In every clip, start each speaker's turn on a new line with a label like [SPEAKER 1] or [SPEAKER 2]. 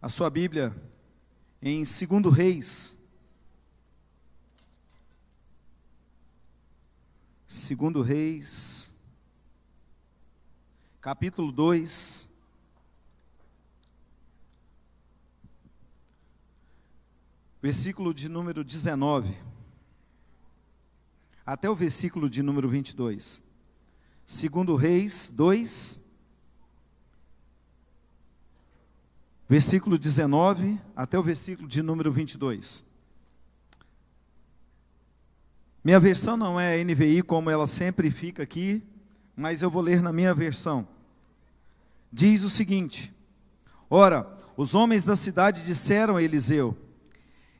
[SPEAKER 1] a sua Bíblia em 2 Reis. 2 Reis, capítulo 2, versículo de número 19, até o versículo de número 22. 2 Reis 2, versículo 19, até o versículo de número 22. Minha versão não é NVI como ela sempre fica aqui, mas eu vou ler na minha versão. Diz o seguinte: Ora, os homens da cidade disseram a Eliseu: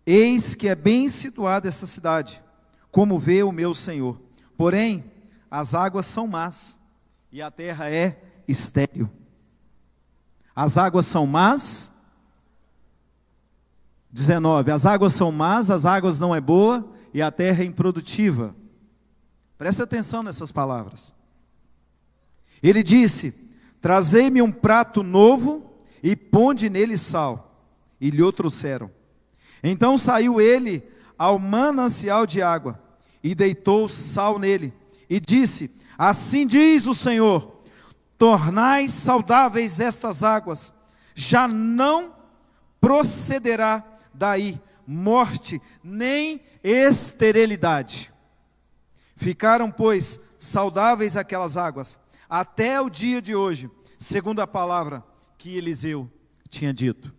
[SPEAKER 1] Eis que é bem situada essa cidade, como vê o meu senhor. Porém, as águas são más, e a terra é estéril. As águas são más. 19, as águas são más, as águas não é boa, e a terra é improdutiva. Preste atenção nessas palavras. Ele disse: Trazei-me um prato novo, e ponde nele sal. E lhe o trouxeram. Então saiu ele ao manancial de água, e deitou sal nele, e disse: Assim diz o Senhor: Tornai saudáveis estas águas, já não procederá daí morte, nem esterilidade. Ficaram, pois, saudáveis aquelas águas, até o dia de hoje, segundo a palavra que Eliseu tinha dito.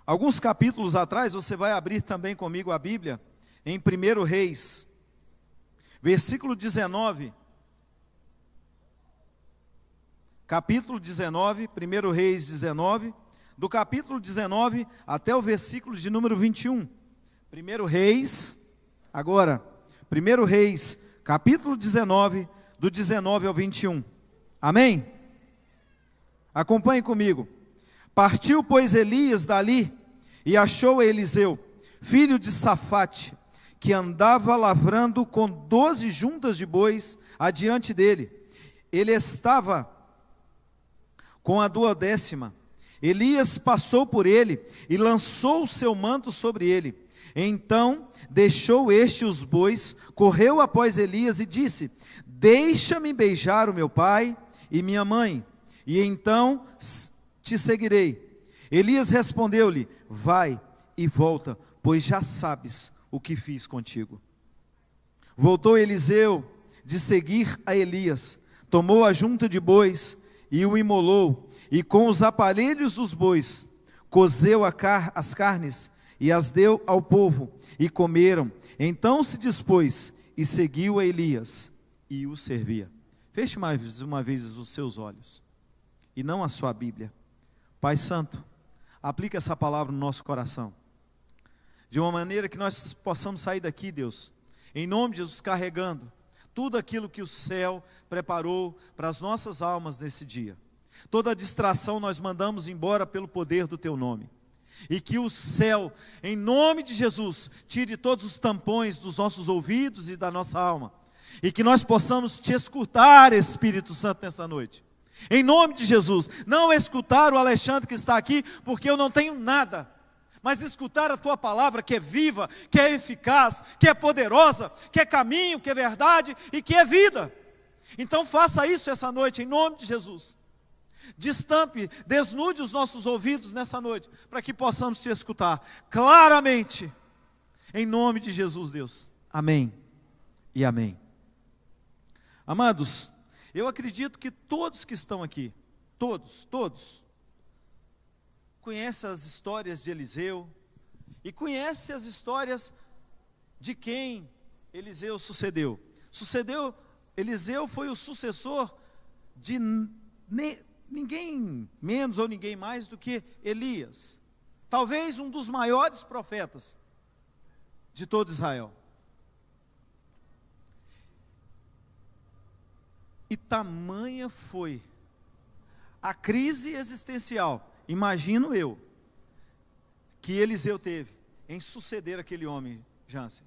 [SPEAKER 1] Alguns capítulos atrás, você vai abrir também comigo a Bíblia, em 1 Reis, versículo 19, capítulo 19, 1 Reis 19, do capítulo 19 até o versículo de número 21. 1 Reis, agora, 1 Reis, capítulo 19, do 19 ao 21. Amém? Acompanhe comigo. Partiu, pois, Elias dali, e achou Eliseu, filho de Safate, que andava lavrando com 12 juntas de bois adiante dele. Ele estava com a 12ª. Elias passou por ele e lançou o seu manto sobre ele. Então deixou este os bois, correu após Elias e disse: Deixa-me beijar o meu pai e minha mãe, e então te seguirei. Elias respondeu-lhe: Vai e volta, pois já sabes o que fiz contigo. Voltou Eliseu de seguir a Elias, tomou a junta de bois e o imolou, e com os aparelhos dos bois cozeu as carnes e as deu ao povo, e comeram. Então se dispôs e seguiu a Elias e o servia. Feche mais uma vez os seus olhos e não a sua Bíblia. Pai Santo, aplica essa palavra no nosso coração, de uma maneira que nós possamos sair daqui, Deus, em nome de Jesus, carregando tudo aquilo que o céu preparou para as nossas almas nesse dia. Toda distração nós mandamos embora pelo poder do Teu nome. E que o céu, em nome de Jesus, tire todos os tampões dos nossos ouvidos e da nossa alma. E que nós possamos Te escutar, Espírito Santo, nessa noite. Em nome de Jesus, não escutar o Alexandre que está aqui, porque eu não tenho nada. Mas escutar a Tua palavra, que é viva, que é eficaz, que é poderosa, que é caminho, que é verdade e que é vida. Então faça isso essa noite, em nome de Jesus. Destampe, desnude os nossos ouvidos nessa noite, para que possamos Te escutar claramente, em nome de Jesus, Deus. Amém e amém. Amados, eu acredito que todos que estão aqui, todos, conhecem as histórias de Eliseu, e conhecem as histórias de quem Eliseu sucedeu. Eliseu foi o sucessor de ninguém menos ou ninguém mais do que Elias, talvez um dos maiores profetas de todo Israel. E tamanha foi a crise existencial, imagino eu, que Eliseu teve em suceder aquele homem, Jansen.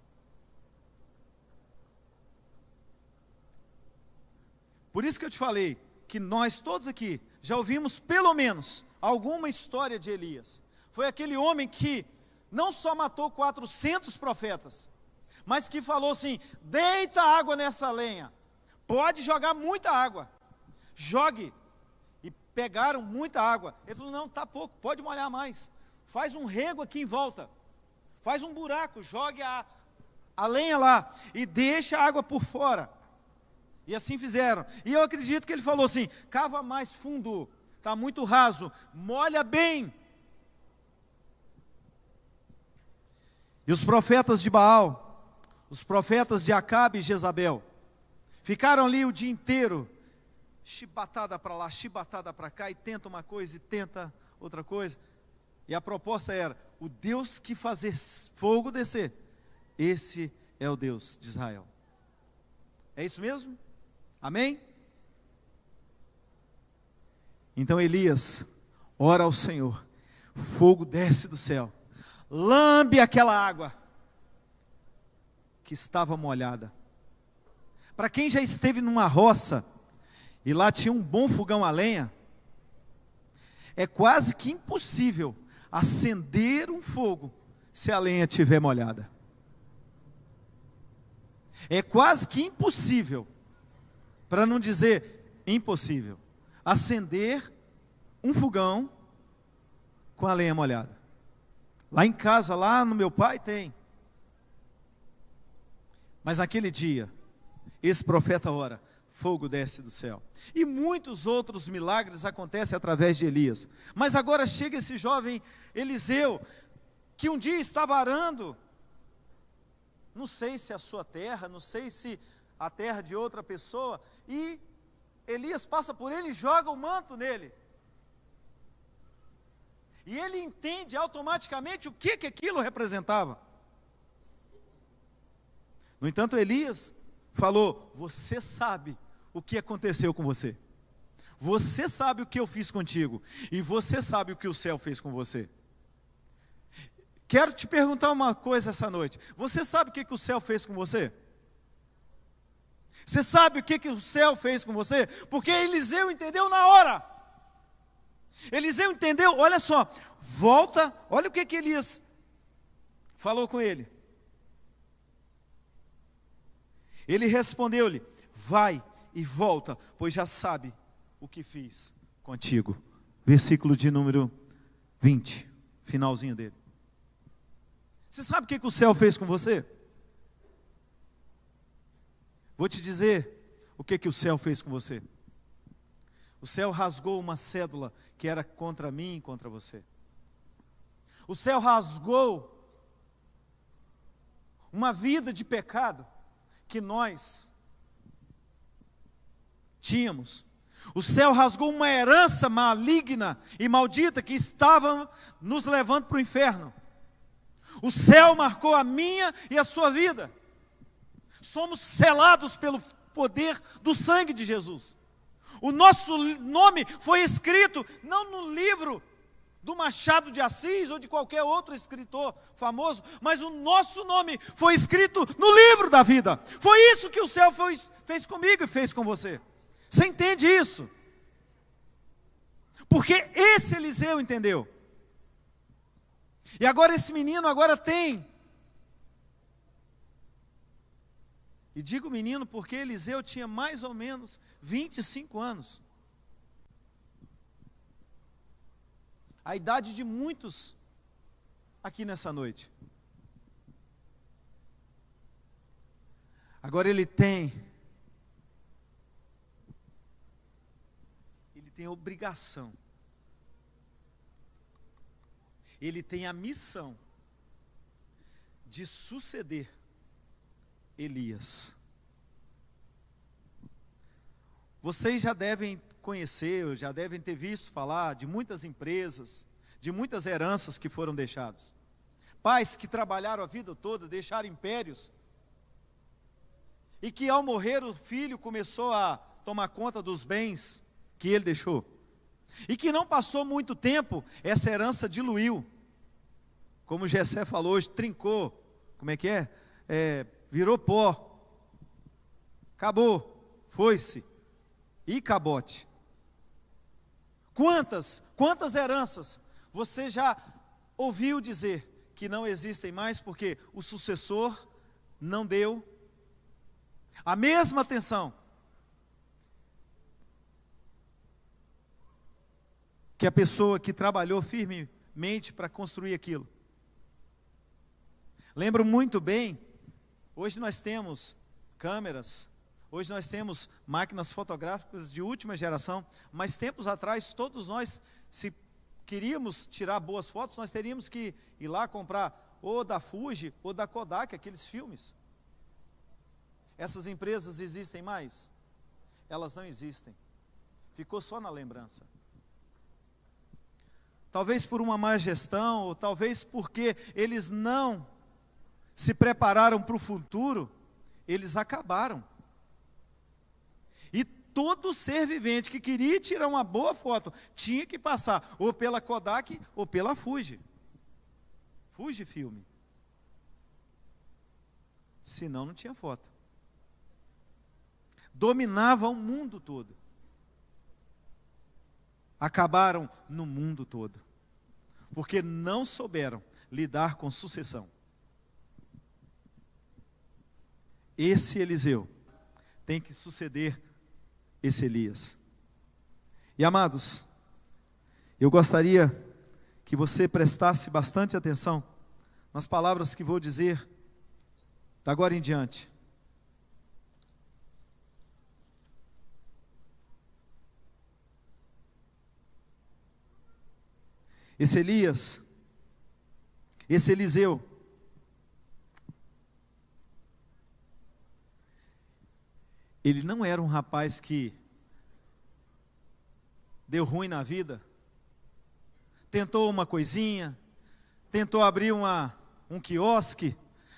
[SPEAKER 1] Por isso que eu te falei que nós todos aqui já ouvimos pelo menos alguma história de Elias. Foi aquele homem que não só matou 400 profetas, mas que falou assim: deita água nessa lenha, pode jogar muita água, jogue. E pegaram muita água. Ele falou: não, está pouco, pode molhar mais, faz um rego aqui em volta, faz um buraco, jogue a lenha lá, e deixa a água por fora. E assim fizeram. E eu acredito que ele falou assim: cava mais fundo, está muito raso, molha bem. E os profetas de Baal, os profetas de Acabe e Jezabel, ficaram ali o dia inteiro, chibatada para lá, chibatada para cá, e tenta uma coisa e tenta outra coisa. E a proposta era: o Deus que fazer fogo descer, esse é o Deus de Israel. É isso mesmo? Amém? Então Elias ora ao Senhor, fogo desce do céu, lambe aquela água que estava molhada. Para quem já esteve numa roça, e lá tinha um bom fogão a lenha, é quase que impossível acender um fogo se a lenha estiver molhada. É quase que impossível, para não dizer impossível, acender um fogão com a lenha molhada. Lá em casa, lá no meu pai tem. Mas naquele dia, esse profeta ora, fogo desce do céu. E muitos outros milagres acontecem através de Elias. Mas agora chega esse jovem Eliseu, que um dia estava arando, não sei se a sua terra, não sei se a terra de outra pessoa, e Elias passa por ele e joga o manto nele. E ele entende automaticamente o que aquilo representava. No entanto, Elias falou: você sabe o que aconteceu com você. Você sabe o que eu fiz contigo. E você sabe o que o céu fez com você. Quero te perguntar uma coisa essa noite. Você sabe o que o céu fez com você? Você sabe o que o céu fez com você? Porque Eliseu entendeu na hora. Eliseu entendeu, olha só, volta, olha o que Elias falou com ele. Ele respondeu-lhe: vai e volta, pois já sabe o que fiz contigo. Versículo de número 20, finalzinho dele. Você sabe o que o céu fez com você? Vou te dizer o que o céu fez com você. O céu rasgou uma cédula que era contra mim e contra você. O céu rasgou uma vida de pecado que nós tínhamos. O céu rasgou uma herança maligna e maldita que estava nos levando para o inferno. O céu marcou a minha e a sua vida. Somos selados pelo poder do sangue de Jesus. O nosso nome foi escrito não no livro do Machado de Assis ou de qualquer outro escritor famoso, mas o nosso nome foi escrito no livro da vida. Foi isso que o céu fez comigo e fez com você. Você entende isso? Porque esse Eliseu entendeu. E agora esse menino agora tem. E digo menino porque Eliseu tinha mais ou menos 25 anos. A idade de muitos aqui nessa noite. Agora ele tem a obrigação, ele tem a missão de suceder Elias. Vocês já devem conhecer, já devem ter visto falar de muitas empresas, de muitas heranças que foram deixadas. Pais que trabalharam a vida toda, deixaram impérios, e que ao morrer o filho começou a tomar conta dos bens que ele deixou. E que não passou muito tempo, essa herança diluiu. Como Jessé falou hoje, trincou. Como é que é? Virou pó. Acabou. Foi-se. E cabote. Quantas heranças você já ouviu dizer que não existem mais porque o sucessor não deu a mesma atenção que a pessoa que trabalhou firmemente para construir aquilo? Lembro muito bem, hoje nós temos câmeras, hoje nós temos máquinas fotográficas de última geração, mas tempos atrás todos nós, se queríamos tirar boas fotos, nós teríamos que ir lá comprar ou da Fuji ou da Kodak, aqueles filmes. Essas empresas existem mais? Elas não existem. Ficou só na lembrança. Talvez por uma má gestão, ou talvez porque eles não se prepararam para o futuro, eles acabaram. E todo ser vivente que queria tirar uma boa foto, tinha que passar ou pela Kodak ou pela Fuji. Fuji Filme. Senão não tinha foto. Dominavam o mundo todo. Acabaram no mundo todo. Porque não souberam lidar com sucessão. Esse Eliseu tem que suceder esse Elias. E amados, eu gostaria que você prestasse bastante atenção nas palavras que vou dizer da agora em diante. Esse Elias, esse Eliseu, ele não era um rapaz que deu ruim na vida, tentou uma coisinha, tentou abrir um quiosque,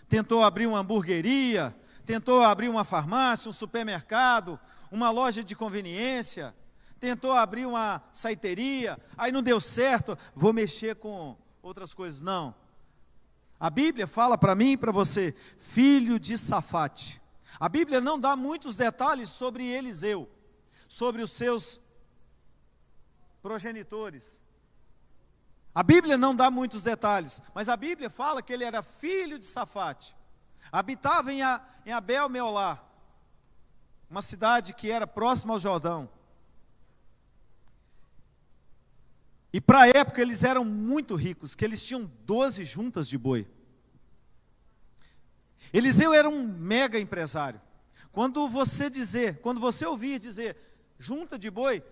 [SPEAKER 1] tentou abrir uma hamburgueria, tentou abrir uma farmácia, um supermercado, uma loja de conveniência, tentou abrir uma saiteria, aí não deu certo, vou mexer com outras coisas. Não. A Bíblia fala para mim e para você, filho de Safate. A Bíblia não dá muitos detalhes sobre Eliseu, sobre os seus progenitores. A Bíblia não dá muitos detalhes, mas a Bíblia fala que ele era filho de Safate. Habitava em Abel-Meolá, uma cidade que era próxima ao Jordão. E para a época eles eram muito ricos, que eles tinham 12 juntas de boi. Eliseu era um mega empresário. Quando você ouvir dizer junta de boi,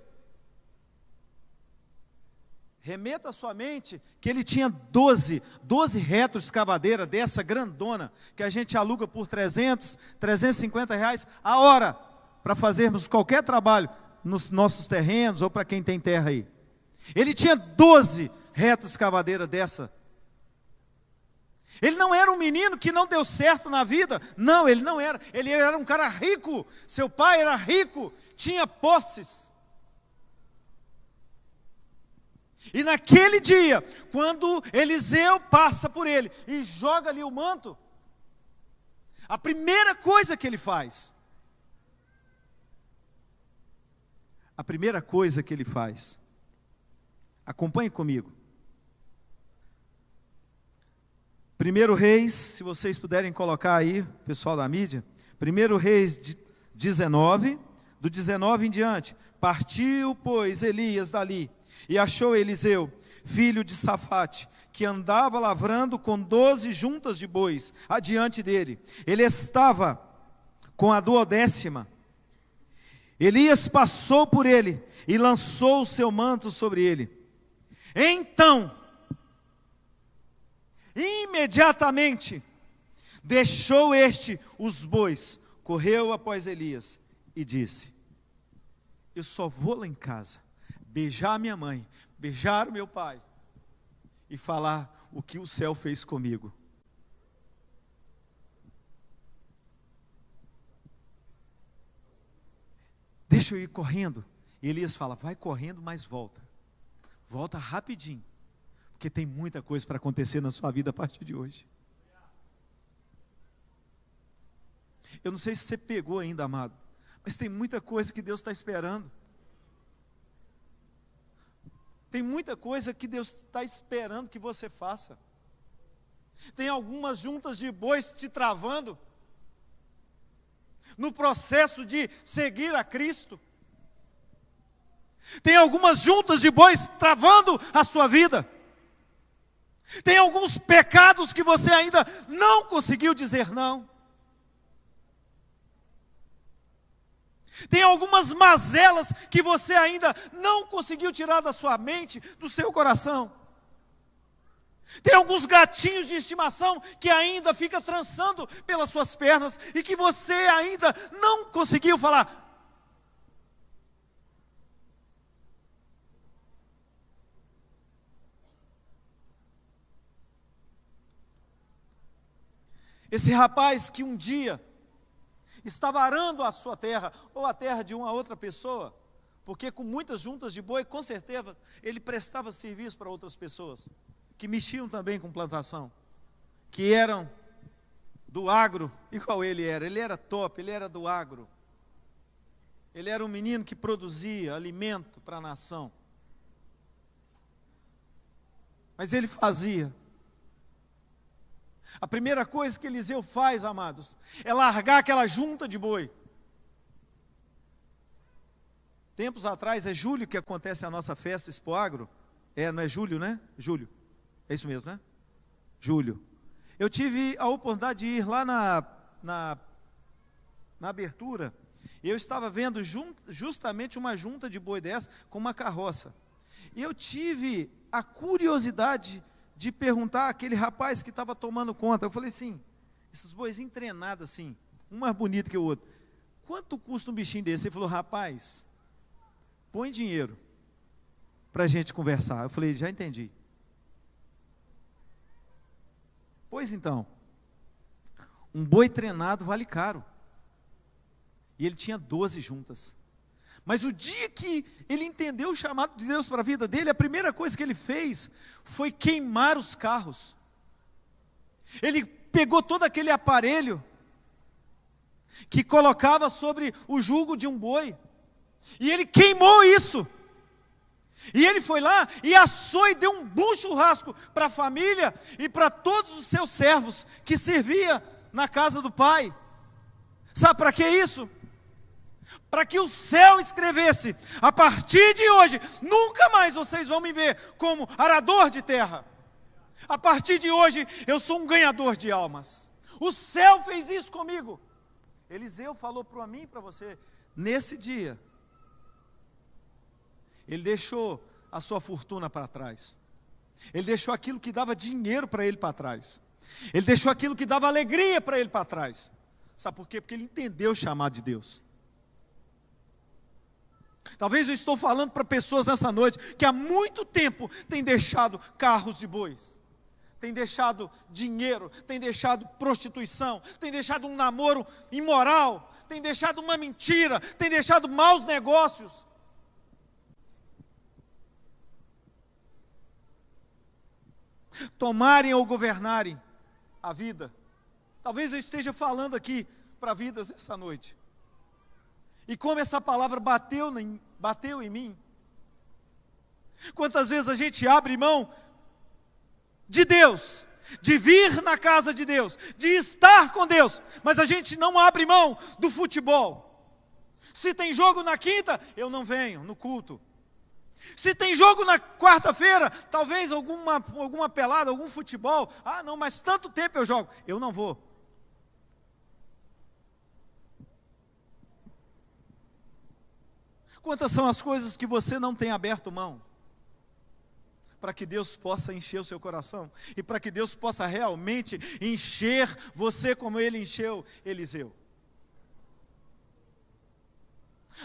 [SPEAKER 1] remeta à sua mente que ele tinha 12 retros de escavadeira dessa grandona, que a gente aluga por 300, 350 reais a hora, para fazermos qualquer trabalho nos nossos terrenos, ou para quem tem terra aí. Ele tinha 12 retros de escavadeira dessa. Ele não era um menino que não deu certo na vida. Não, ele não era. Ele era um cara rico. Seu pai era rico, tinha posses. E naquele dia, quando Eliseu passa por ele e joga ali o manto, a primeira coisa que ele faz, acompanhe comigo. 1 Reis, se vocês puderem colocar aí, pessoal da mídia, 1 Reis 19, do 19 em diante. Partiu, pois, Elias dali, e achou Eliseu, filho de Safate, que andava lavrando com 12 juntas de bois, adiante dele. Ele estava com a 12ª. Elias passou por ele, e lançou o seu manto sobre ele. Então, imediatamente, deixou este os bois, correu após Elias e disse: eu só vou lá em casa, beijar a minha mãe, beijar o meu pai e falar o que o céu fez comigo. Deixa eu ir correndo. E Elias fala: vai correndo, mas volta. Volta rapidinho. Porque tem muita coisa para acontecer na sua vida a partir de hoje. Eu não sei se você pegou ainda, amado, mas tem muita coisa que Deus está esperando. Tem muita coisa que Deus está esperando que você faça. Tem algumas juntas de bois te travando no processo de seguir a Cristo. Tem algumas juntas de bois travando a sua vida. Tem alguns pecados que você ainda não conseguiu dizer não. Tem algumas mazelas que você ainda não conseguiu tirar da sua mente, do seu coração. Tem alguns gatinhos de estimação que ainda fica trançando pelas suas pernas e que você ainda não conseguiu falar. Esse rapaz que um dia estava arando a sua terra, ou a terra de uma outra pessoa, porque com muitas juntas de boi, com certeza, ele prestava serviço para outras pessoas, que mexiam também com plantação, que eram do agro, igual ele era top, ele era do agro. Ele era um menino que produzia alimento para a nação. Mas ele fazia. A primeira coisa que Eliseu faz, amados, é largar aquela junta de boi. Tempos atrás, é julho que acontece a nossa festa Expoagro. Não é julho, né? Julho. É isso mesmo, né? Julho. Eu tive a oportunidade de ir lá na abertura. E eu estava vendo justamente uma junta de boi dessa com uma carroça. E eu tive a curiosidade de perguntar àquele rapaz que estava tomando conta. Eu falei assim, esses boizinhos treinados assim, um mais bonito que o outro, quanto custa um bichinho desse? Ele falou, rapaz, põe dinheiro para a gente conversar. Eu falei, já entendi. Pois então, um boi treinado vale caro. E ele tinha 12 juntas. Mas o dia que ele entendeu o chamado de Deus para a vida dele, a primeira coisa que ele fez foi queimar os carros. Ele pegou todo aquele aparelho que colocava sobre o jugo de um boi, e ele queimou isso. E ele foi lá e assou e deu um bom churrasco para a família e para todos os seus servos que servia na casa do pai. Sabe para que isso? Para que o céu escrevesse, a partir de hoje, nunca mais vocês vão me ver como arador de terra. A partir de hoje, eu sou um ganhador de almas. O céu fez isso comigo. Eliseu falou para mim e para você, nesse dia, ele deixou a sua fortuna para trás. Ele deixou aquilo que dava dinheiro para ele para trás. Ele deixou aquilo que dava alegria para ele para trás. Sabe por quê? Porque ele entendeu o chamado de Deus. Talvez eu estou falando para pessoas nessa noite que há muito tempo têm deixado carros de bois, têm deixado dinheiro, têm deixado prostituição, têm deixado um namoro imoral, têm deixado uma mentira, têm deixado maus negócios. Tomarem ou governarem a vida. Talvez eu esteja falando aqui para vidas essa noite. E como essa palavra bateu em mim. Quantas vezes a gente abre mão de Deus, de vir na casa de Deus, de estar com Deus, mas a gente não abre mão do futebol. Se tem jogo na quinta, eu não venho no culto. Se tem jogo na quarta-feira, talvez alguma pelada, algum futebol. Ah, não, mas tanto tempo eu jogo. Eu não vou. Quantas são as coisas que você não tem aberto mão? Para que Deus possa encher o seu coração. E para que Deus possa realmente encher você como Ele encheu Eliseu.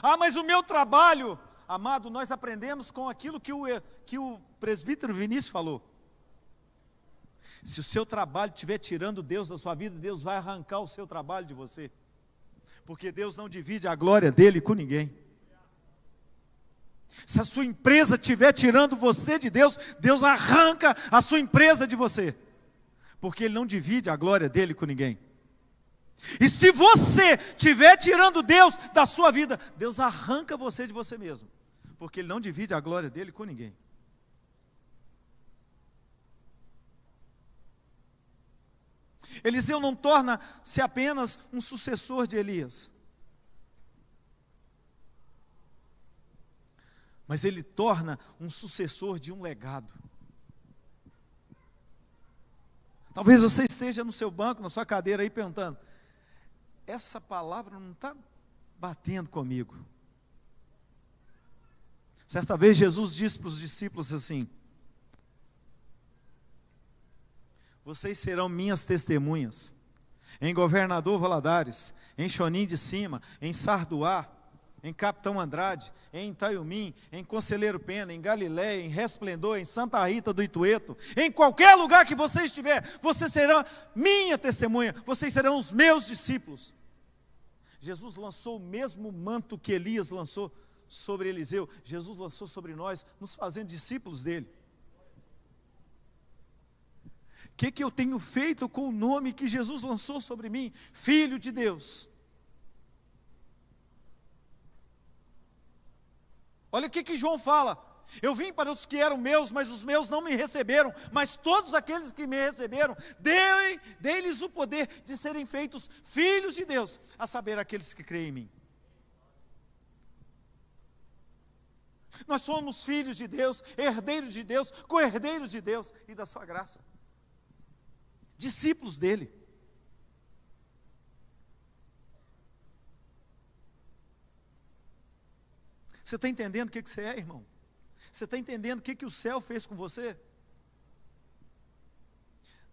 [SPEAKER 1] Ah, mas o meu trabalho... Amado, nós aprendemos com aquilo que o presbítero Vinícius falou. Se o seu trabalho estiver tirando Deus da sua vida, Deus vai arrancar o seu trabalho de você. Porque Deus não divide a glória dele com ninguém. Se a sua empresa estiver tirando você de Deus, Deus arranca a sua empresa de você. Porque Ele não divide a glória dele com ninguém. E se você estiver tirando Deus da sua vida, Deus arranca você de você mesmo. Porque Ele não divide a glória dele com ninguém. Eliseu não torna-se apenas um sucessor de Elias, mas ele torna um sucessor de um legado. Talvez você esteja no seu banco, na sua cadeira aí perguntando, essa palavra não está batendo comigo. Certa vez Jesus disse para os discípulos assim: vocês serão minhas testemunhas em Governador Valadares, em Chonim de Cima, em Sarduá, em Capitão Andrade, em Itaiumim, em Conselheiro Pena, em Galiléia, em Resplendor, em Santa Rita do Itueto, em qualquer lugar que você estiver, você será minha testemunha, vocês serão os meus discípulos. Jesus lançou o mesmo manto que Elias lançou sobre Eliseu, Jesus lançou sobre nós, nos fazendo discípulos dele. O que eu tenho feito com o nome que Jesus lançou sobre mim? Filho de Deus. Olha o que João fala: eu vim para os que eram meus, mas os meus não me receberam, mas todos aqueles que me receberam, dei-lhes o poder de serem feitos filhos de Deus, a saber, aqueles que creem em mim. Nós somos filhos de Deus, herdeiros de Deus, co-herdeiros de Deus e da sua graça, discípulos dele. Você está entendendo o que você é, irmão? Você está entendendo o que o céu fez com você?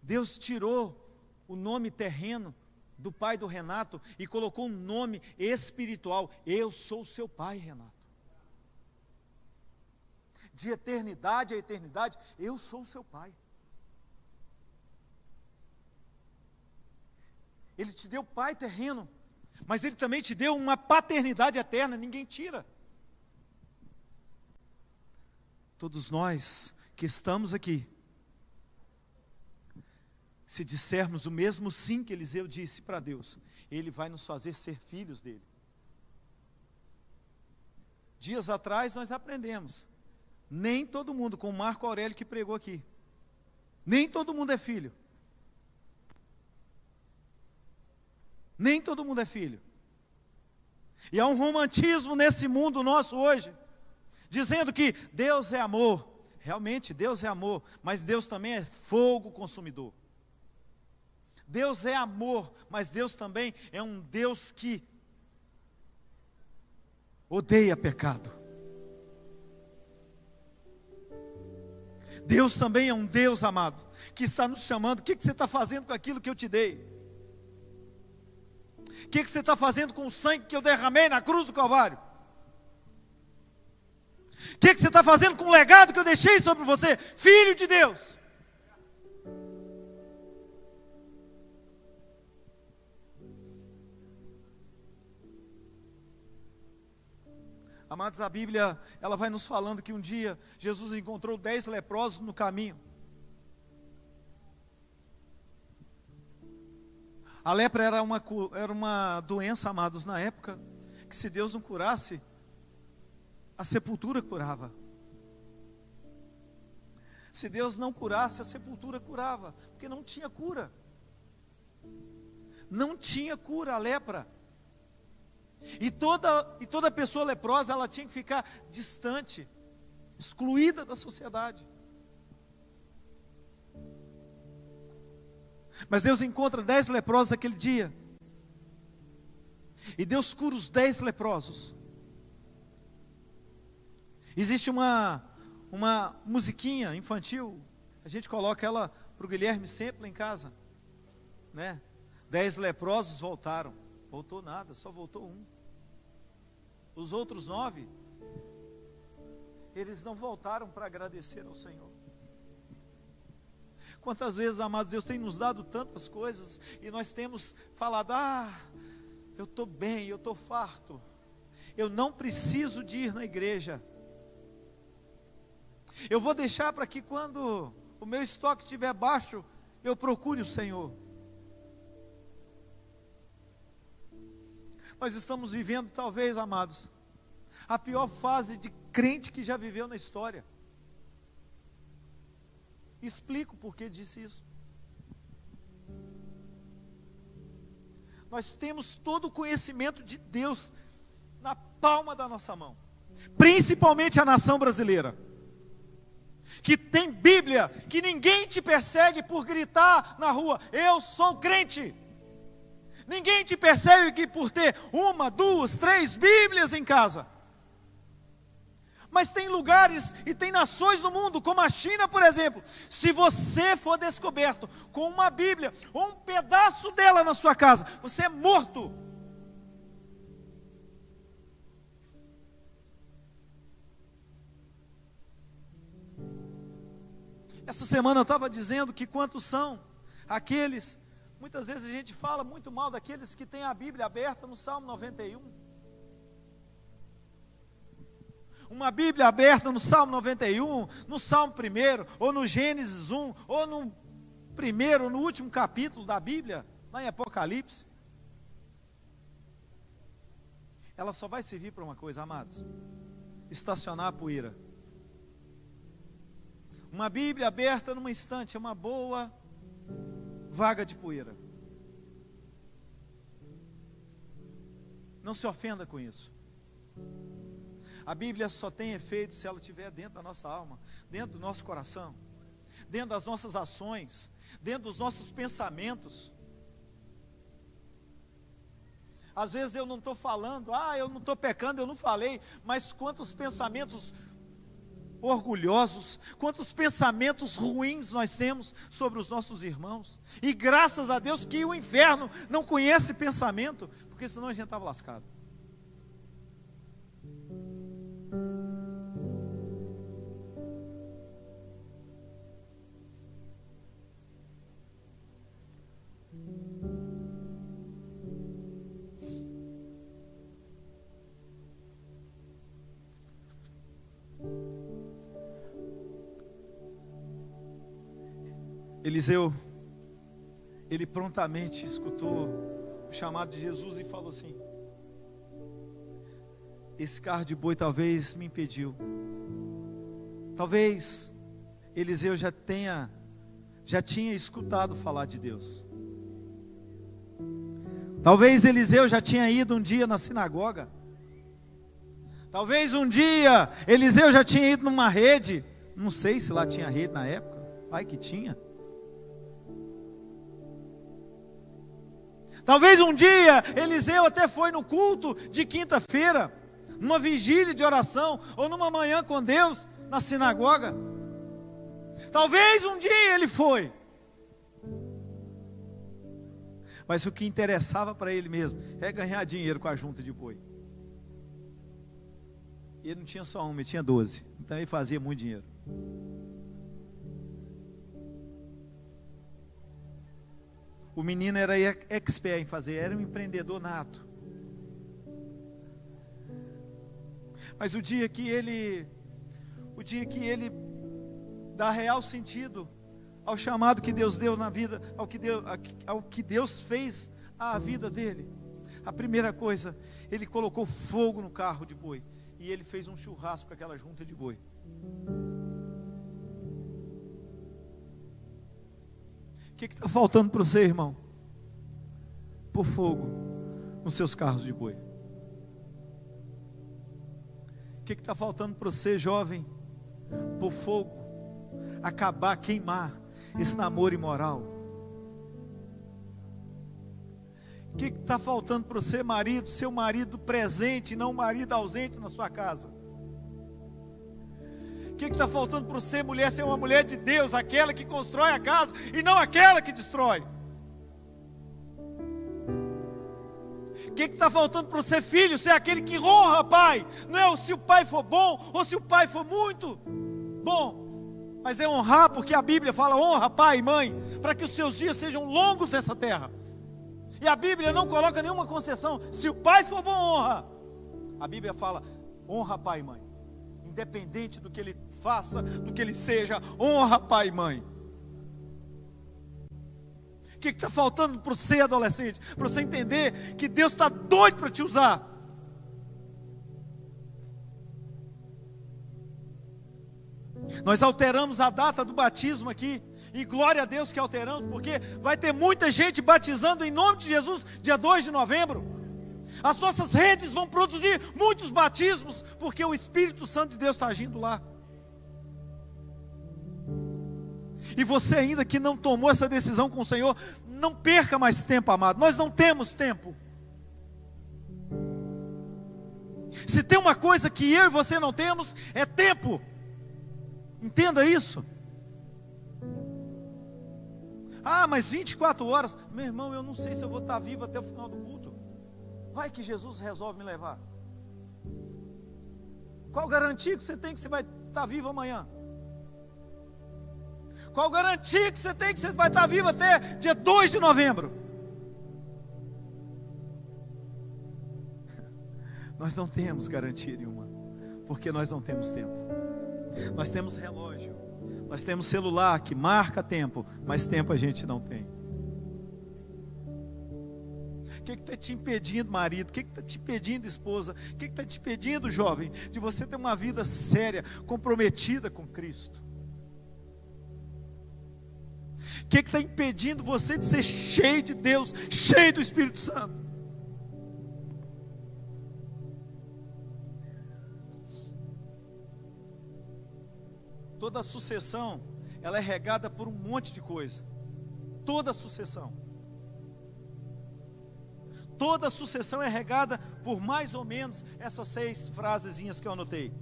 [SPEAKER 1] Deus tirou o nome terreno do pai do Renato e colocou um nome espiritual. Eu sou seu pai, Renato. De eternidade a eternidade, eu sou seu pai. Ele te deu pai terreno, mas ele também te deu uma paternidade eterna, ninguém tira. Todos nós que estamos aqui, se dissermos o mesmo sim que Eliseu disse para Deus, ele vai nos fazer ser filhos dele. Dias atrás nós aprendemos, nem todo mundo, com o Marco Aurélio que pregou aqui, nem todo mundo é filho. Nem todo mundo é filho. E há um romantismo nesse mundo nosso hoje, dizendo que Deus é amor. Realmente Deus é amor, mas Deus também é fogo consumidor. Deus é amor, mas Deus também é um Deus que odeia pecado. Deus também é um Deus amado, que está nos chamando. O que você está fazendo com aquilo que eu te dei? O que você está fazendo com o sangue que eu derramei na cruz do Calvário? O que você está fazendo com o legado que eu deixei sobre você? Filho de Deus. Amados, a Bíblia, ela vai nos falando que um dia Jesus encontrou 10 leprosos no caminho. A lepra era uma doença, amados, na época, que se Deus não curasse, a sepultura curava. Se Deus não curasse, a sepultura curava, porque não tinha cura. Não tinha cura a lepra. E toda pessoa leprosa, ela tinha que ficar distante, excluída da sociedade. Mas Deus encontra 10 leprosos naquele dia. E Deus cura os 10 leprosos. Existe uma musiquinha infantil, a gente coloca ela para o Guilherme sempre lá em casa, né? 10 leprosos voltaram. Voltou nada, só voltou um. Os outros 9, eles não voltaram para agradecer ao Senhor. Quantas vezes, amados, Deus tem nos dado tantas coisas e nós temos falado: eu estou bem, eu estou farto, eu não preciso de ir na igreja, eu vou deixar para que quando o meu estoque estiver baixo, eu procure o Senhor. Nós estamos vivendo, talvez, amados, a pior fase de crente que já viveu na história. Explico por que disse isso. Nós temos todo o conhecimento de Deus na palma da nossa mão, principalmente a nação brasileira, que tem Bíblia, que ninguém te persegue por gritar na rua, eu sou crente. Ninguém te persegue por ter 1, 2, 3 Bíblias em casa. Mas tem lugares e tem nações no mundo, como a China, por exemplo. Se você for descoberto com uma Bíblia, ou um pedaço dela na sua casa, você é morto. Essa semana eu estava dizendo que quantos são aqueles, muitas vezes a gente fala muito mal daqueles que têm a Bíblia aberta no Salmo 91. Uma Bíblia aberta no Salmo 91, no Salmo 1, ou no Gênesis 1, ou no primeiro, no último capítulo da Bíblia, lá em Apocalipse. Ela só vai servir para uma coisa, amados: estacionar a poeira. Uma Bíblia aberta numa estante é uma boa vaga de poeira. Não se ofenda com isso. A Bíblia só tem efeito se ela estiver dentro da nossa alma, dentro do nosso coração, dentro das nossas ações, dentro dos nossos pensamentos. Às vezes eu não estou falando, eu não estou pecando, eu não falei, mas quantos pensamentos orgulhosos, quantos pensamentos ruins nós temos sobre os nossos irmãos. E graças a Deus que o inferno não conhece pensamento, porque senão a gente estava lascado. Eliseu, ele prontamente escutou o chamado de Jesus e falou assim: esse carro de boi talvez me impediu. Talvez Eliseu já tinha escutado falar de Deus. Talvez Eliseu já tinha ido um dia na sinagoga. Talvez um dia Eliseu já tinha ido numa rede. Não sei se lá tinha rede na época. Pai que tinha. Talvez um dia Eliseu até foi no culto de quinta-feira, numa vigília de oração, ou numa manhã com Deus, na sinagoga. Talvez um dia ele foi. Mas o que interessava para ele mesmo é ganhar dinheiro com a junta de boi. E ele não tinha só uma, ele tinha 12. Então ele fazia muito dinheiro. O menino era expert em fazer, era um empreendedor nato. Mas o dia que ele dá real sentido ao chamado que Deus deu na vida, ao que Deus fez à vida dele, a primeira coisa, ele colocou fogo no carro de boi, e ele fez um churrasco com aquela junta de boi. O que está faltando para você, irmão? Pôr fogo nos seus carros de boi. O que está faltando para você, jovem? Pôr fogo, acabar, queimar esse namoro imoral. O que está faltando para você, marido? Seu marido presente, não marido ausente na sua casa. O que está faltando para você, mulher, ser uma mulher de Deus, aquela que constrói a casa e não aquela que destrói? O que está faltando para você, filho, ser aquele que honra pai? Não é se o pai for bom ou se o pai for muito bom, mas é honrar, porque a Bíblia fala: honra pai e mãe, para que os seus dias sejam longos nessa terra. E a Bíblia não coloca nenhuma concessão. Se o pai for bom, honra. A Bíblia fala: honra pai e mãe, independente do que ele faça, do que ele seja, honra pai e mãe. O que está faltando para você, adolescente? Para você entender que Deus está doido para te usar. Nós alteramos a data do batismo aqui. E glória a Deus que alteramos, porque vai ter muita gente batizando em nome de Jesus, dia 2 de novembro. As nossas redes vão produzir muitos batismos, porque o Espírito Santo de Deus está agindo lá. E você ainda que não tomou essa decisão com o Senhor, não perca mais tempo, amado. Nós não temos tempo. Se tem uma coisa que eu e você não temos, é tempo. Entenda isso. Ah, mas 24 horas. Meu irmão, eu não sei se eu vou estar vivo até o final do culto. Vai que Jesus resolve me levar. Qual garantia que você tem que você vai estar vivo amanhã? Qual garantia que você tem que você vai estar vivo até dia 2 de novembro? Nós não temos garantia nenhuma, porque nós não temos tempo. Nós temos relógio, nós temos celular que marca tempo, mas tempo a gente não tem. O que está te impedindo, marido? O que está te impedindo, esposa? O que está te impedindo, jovem, de você ter uma vida séria, comprometida com Cristo? O que está impedindo você de ser cheio de Deus, cheio do Espírito Santo? Toda sucessão, ela é regada por um monte de coisa. Toda sucessão. Toda sucessão é regada por mais ou menos essas 6 frasezinhas que eu anotei.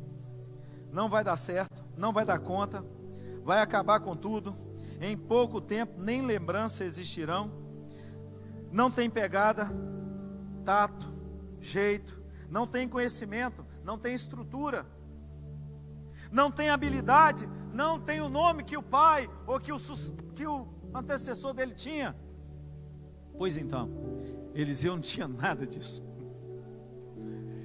[SPEAKER 1] Não vai dar certo, não vai dar conta, vai acabar com tudo, em pouco tempo nem lembrança existirão, não tem pegada, tato, jeito, não tem conhecimento, não tem estrutura, não tem habilidade, não tem o nome que o pai ou que o antecessor dele tinha. Pois então, Eliseu não tinha nada disso.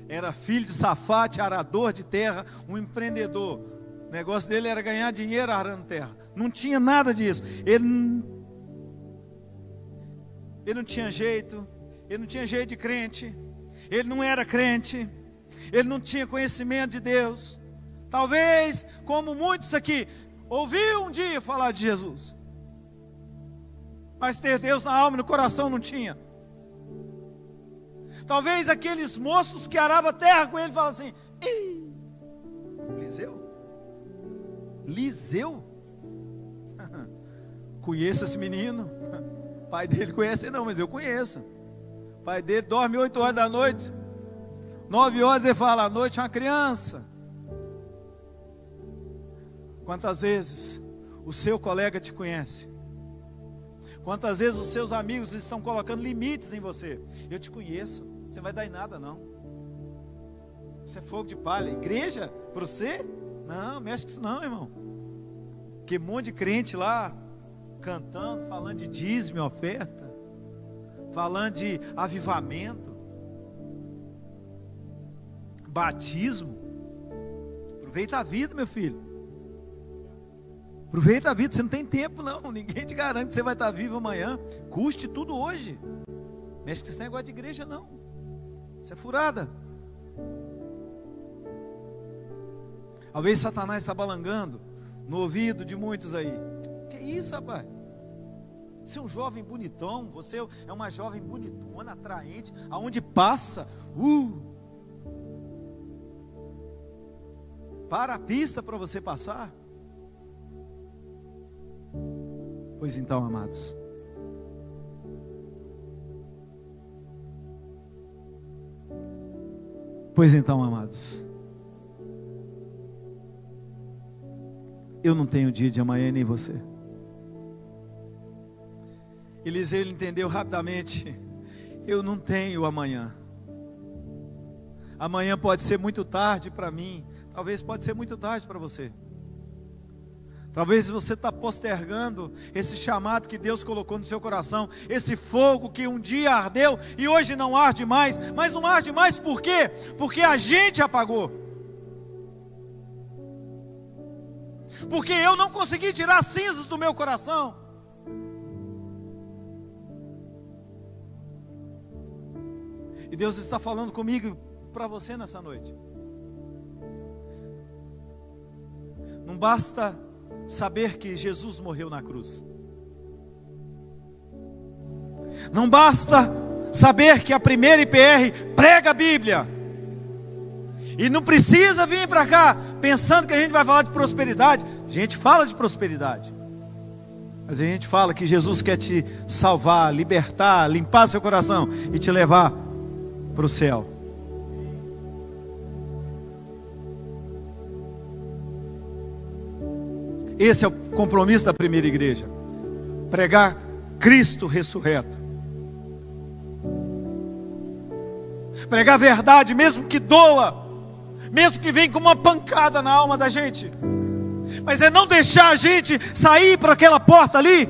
[SPEAKER 1] Era filho de Safate, arador de terra, um empreendedor. O negócio dele era ganhar dinheiro arando terra. Não tinha nada disso. Ele não tinha jeito. Ele não tinha jeito de crente. Ele não era crente. Ele não tinha conhecimento de Deus. Talvez, como muitos aqui, ouviu um dia falar de Jesus, mas ter Deus na alma e no coração não tinha. Talvez aqueles moços que aravam terra com ele falam assim: Ih, Liseu? Conheço esse menino. Pai dele conhece não, mas eu conheço. Pai dele dorme 8 horas da noite, 9 horas ele fala: à noite é uma criança. Quantas vezes o seu colega te conhece? Quantas vezes os seus amigos estão colocando limites em você? Eu te conheço, você não vai dar em nada não. Isso é fogo de palha. Igreja para você? Não, mexe com isso não, irmão. Que um monte de crente lá cantando, falando de dízimo e oferta, falando de avivamento, batismo. Aproveita a vida, meu filho. Aproveita a vida, você não tem tempo não. Ninguém te garante que você vai estar vivo amanhã. Custe tudo hoje. Mexe com esse negócio de igreja não. Isso é furada. Talvez Satanás está balangando no ouvido de muitos aí. Que isso, rapaz? Você é um jovem bonitão, você é uma jovem bonitona, atraente, aonde passa, para a pista para você passar. Pois então, amados, eu não tenho dia de amanhã nem você. Eliseu entendeu rapidamente: eu não tenho amanhã. Amanhã pode ser muito tarde para mim, talvez pode ser muito tarde para você. Talvez você está postergando esse chamado que Deus colocou no seu coração, esse fogo que um dia ardeu e hoje não arde mais. Mas não arde mais por quê? Porque a gente apagou. Porque eu não consegui tirar as cinzas do meu coração. E Deus está falando comigo para você nessa noite. Não basta saber que Jesus morreu na cruz. Não basta saber que a primeira IPR prega a Bíblia. E não precisa vir para cá pensando que a gente vai falar de prosperidade. A gente fala de prosperidade. Mas a gente fala que Jesus quer te salvar, libertar, limpar seu coração e te levar para o céu. Esse é o compromisso da primeira igreja. Pregar Cristo ressurreto. Pregar a verdade, mesmo que doa, mesmo que venha com uma pancada na alma da gente. Mas é não deixar a gente sair para aquela porta ali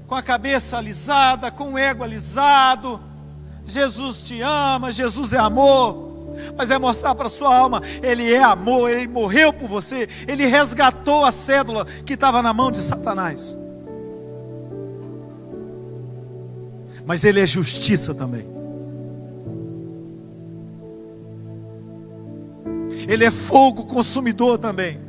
[SPEAKER 1] com a cabeça alisada, com o ego alisado. Jesus te ama, Jesus é amor. Mas é mostrar para a sua alma, Ele é amor, Ele morreu por você, Ele resgatou a cédula que estava na mão de Satanás. Mas Ele é justiça também. Ele é fogo consumidor também.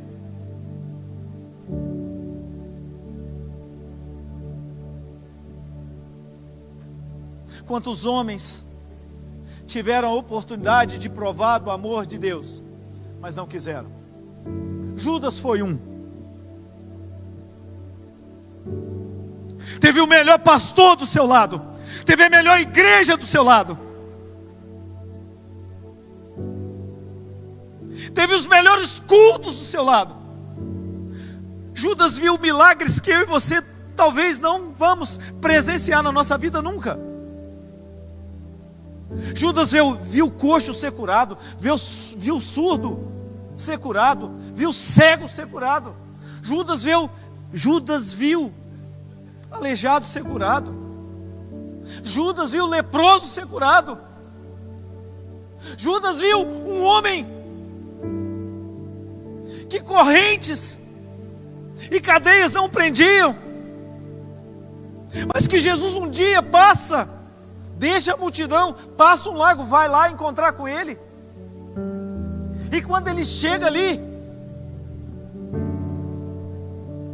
[SPEAKER 1] Quantos homens tiveram a oportunidade de provar do amor de Deus, mas não quiseram? Judas foi um. Teve o melhor pastor do seu lado, teve a melhor igreja do seu lado, teve os melhores cultos do seu lado. Judas viu milagres que eu e você talvez não vamos presenciar na nossa vida nunca. Judas viu o coxo ser curado, viu o surdo ser curado, viu o cego ser curado. Judas viu aleijado ser curado. Judas viu o leproso ser curado. Judas viu um homem que correntes e cadeias não o prendiam, mas que Jesus um dia passa, deixa a multidão, passa um lago, vai lá encontrar com ele. E quando ele chega ali,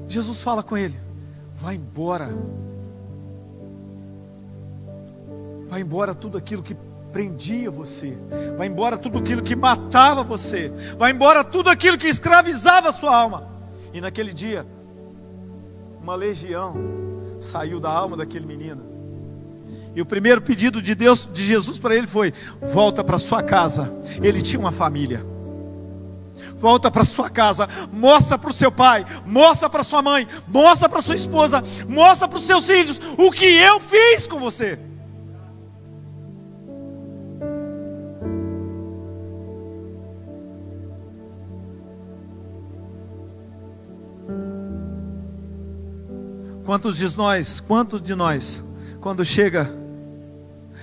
[SPEAKER 1] Jesus fala com ele: vai embora. Vai embora tudo aquilo que prendia você. Vai embora tudo aquilo que matava você. Vai embora tudo aquilo que escravizava a sua alma. E naquele dia, uma legião saiu da alma daquele menino. E o primeiro pedido de Deus, de Jesus para ele foi: volta para sua casa. Ele tinha uma família. Volta para sua casa, mostra para o seu pai, mostra para sua mãe, mostra para sua esposa, mostra para os seus filhos o que eu fiz com você. Quantos de nós, quando chega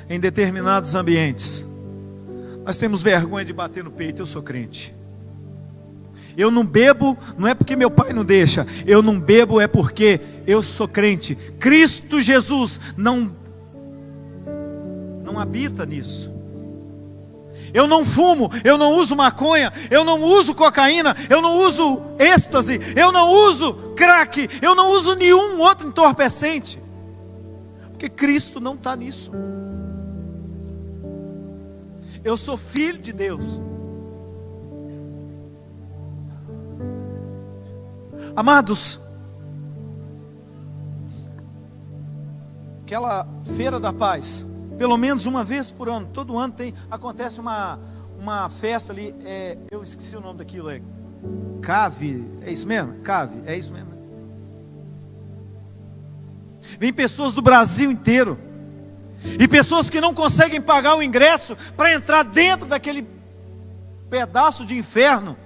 [SPEAKER 1] em determinados ambientes, nós temos vergonha de bater no peito: eu sou crente. Eu não bebo, não é porque meu pai não deixa. Eu não bebo é porque eu sou crente. Cristo Jesus não habita nisso. Eu não fumo, eu não uso maconha, eu não uso cocaína, eu não uso êxtase, eu não uso crack, eu não uso nenhum outro entorpecente, porque Cristo não está nisso. Eu sou filho de Deus. Amados, aquela feira da paz, pelo menos uma vez por ano, todo ano acontece uma festa ali, eu esqueci o nome daquilo, Cave, é isso mesmo? Cave, é isso mesmo. Vem pessoas do Brasil inteiro, e pessoas que não conseguem pagar o ingresso para entrar dentro daquele pedaço de inferno.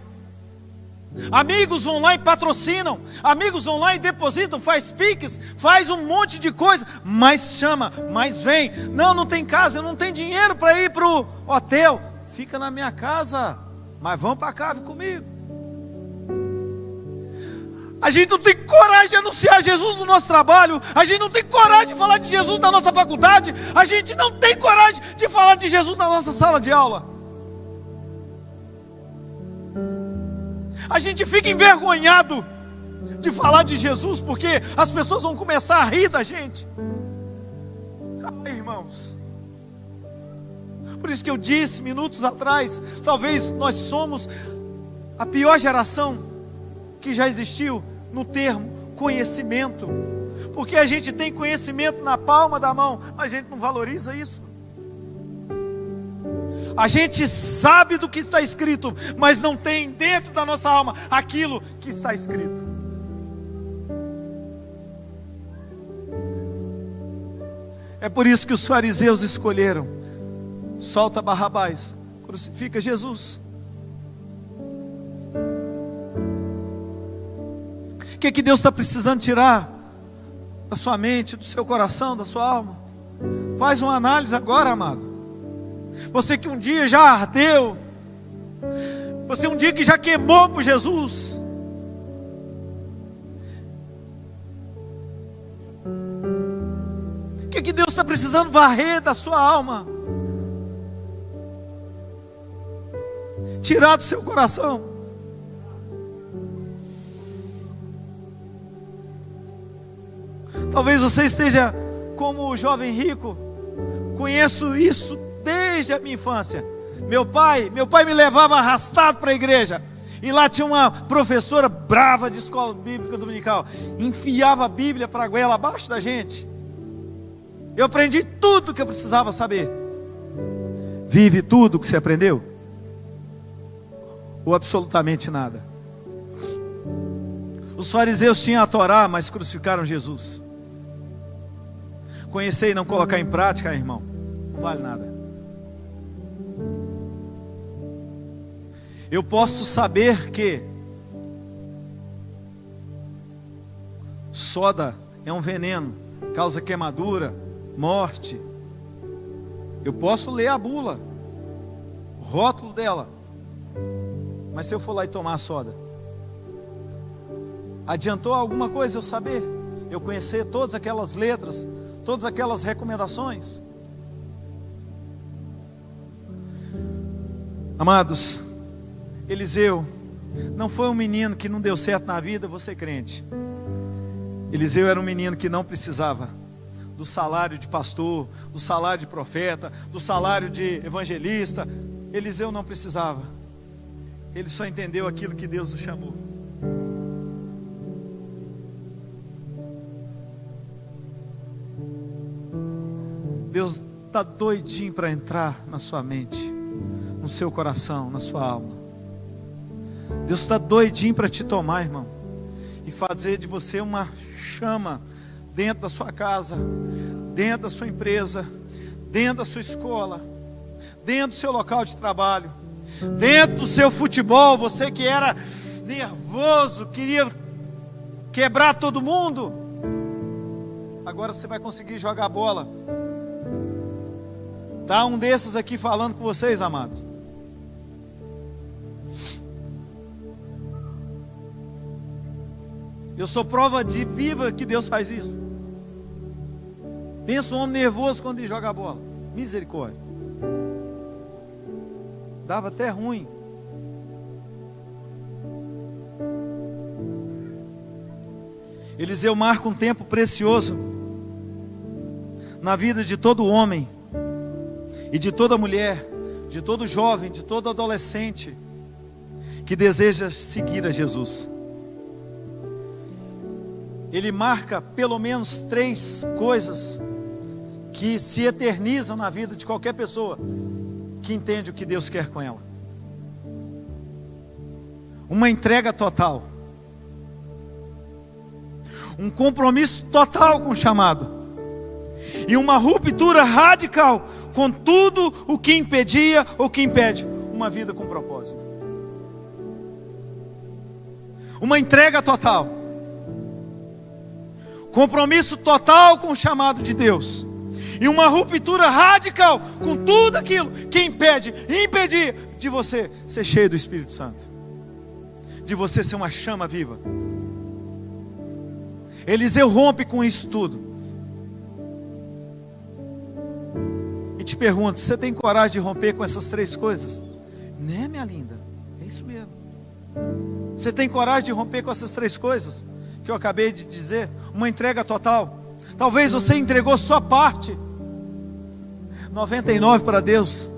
[SPEAKER 1] Amigos vão lá e patrocinam, amigos vão lá e depositam, faz piques, faz um monte de coisa, mas chama, mas vem. Não tem casa, eu não tenho dinheiro para ir para o hotel. Fica na minha casa, mas vão para cá comigo. A gente não tem coragem de anunciar Jesus no nosso trabalho, a gente não tem coragem de falar de Jesus na nossa faculdade, a gente não tem coragem de falar de Jesus na nossa sala de aula. A gente fica envergonhado de falar de Jesus, porque as pessoas vão começar a rir da gente. Ai, irmãos, por isso que eu disse minutos atrás, talvez nós somos a pior geração que já existiu no termo conhecimento, porque a gente tem conhecimento na palma da mão, mas a gente não valoriza isso. A gente sabe do que está escrito, mas não tem dentro da nossa alma aquilo que está escrito. É por isso que os fariseus escolheram: solta Barrabás, crucifica Jesus. O que Deus está precisando tirar da sua mente, do seu coração, da sua alma? Faz uma análise agora, amado. Você que um dia já ardeu, você um dia que já queimou por Jesus, o que Deus está precisando varrer da sua alma? Tirar do seu coração. Talvez você esteja como o jovem rico. Conheço isso desde a minha infância. Meu pai me levava arrastado para a igreja, e lá tinha uma professora brava de escola bíblica dominical, enfiava a Bíblia para a goela abaixo da gente. Eu aprendi tudo que eu precisava saber. Vive tudo que você aprendeu? Ou absolutamente nada? Os fariseus tinham a Torá, mas crucificaram Jesus. Conhecer e não colocar em prática, irmão, não vale nada. Eu posso saber que soda é um veneno, causa queimadura, morte. Eu posso ler a bula, o rótulo dela, mas se eu for lá e tomar a soda, adiantou alguma coisa eu saber? Eu conhecer todas aquelas letras, todas aquelas recomendações? Amados, Eliseu não foi um menino que não deu certo na vida, você crente. Eliseu era um menino que não precisava do salário de pastor, do salário de profeta, do salário de evangelista. Eliseu não precisava. Ele só entendeu aquilo que Deus o chamou. Deus está doidinho para entrar na sua mente, no seu coração, na sua alma. Deus está doidinho para te tomar, irmão, e fazer de você uma chama dentro da sua casa, dentro da sua empresa, dentro da sua escola, dentro do seu local de trabalho, dentro do seu futebol. Você que era nervoso, queria quebrar todo mundo, agora você vai conseguir jogar bola. Está um desses aqui falando com vocês, amados. Eu sou prova de viva que Deus faz isso. Pensa um homem nervoso quando ele joga a bola. Misericórdia. Dava até ruim. Eliseu marca um tempo precioso na vida de todo homem e de toda mulher, de todo jovem, de todo adolescente que deseja seguir a Jesus. Ele marca pelo menos 3 coisas que se eternizam na vida de qualquer pessoa que entende o que Deus quer com ela. Uma entrega total, um compromisso total com o chamado, e uma ruptura radical com tudo o que impedia ou que impede uma vida com propósito. Uma entrega total, compromisso total com o chamado de Deus, e uma ruptura radical com tudo aquilo que impedir de você ser cheio do Espírito Santo, de você ser uma chama viva. Eliseu rompe com isso tudo. E te pergunto, você tem coragem de romper com essas 3 coisas? Né, minha linda? É isso mesmo. Você tem coragem de romper com essas 3 coisas que eu acabei de dizer? Uma entrega total. Talvez você entregou só parte, 99% para Deus,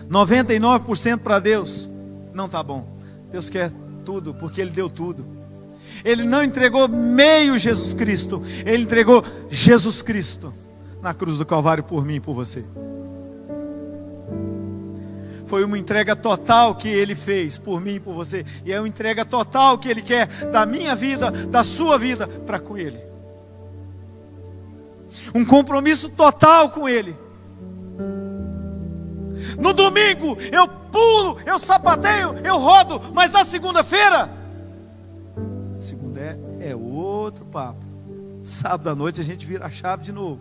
[SPEAKER 1] 99% para Deus. Não está bom. Deus quer tudo, porque Ele deu tudo. Ele não entregou meio Jesus Cristo, Ele entregou Jesus Cristo na cruz do Calvário por mim e por você. Foi uma entrega total que Ele fez por mim e por você. E é uma entrega total que Ele quer da minha vida, da sua vida, para com Ele. Um compromisso total com Ele. No domingo eu pulo, eu sapateio, eu rodo, mas na segunda-feira, segunda é outro papo. Sábado à noite a gente vira a chave de novo.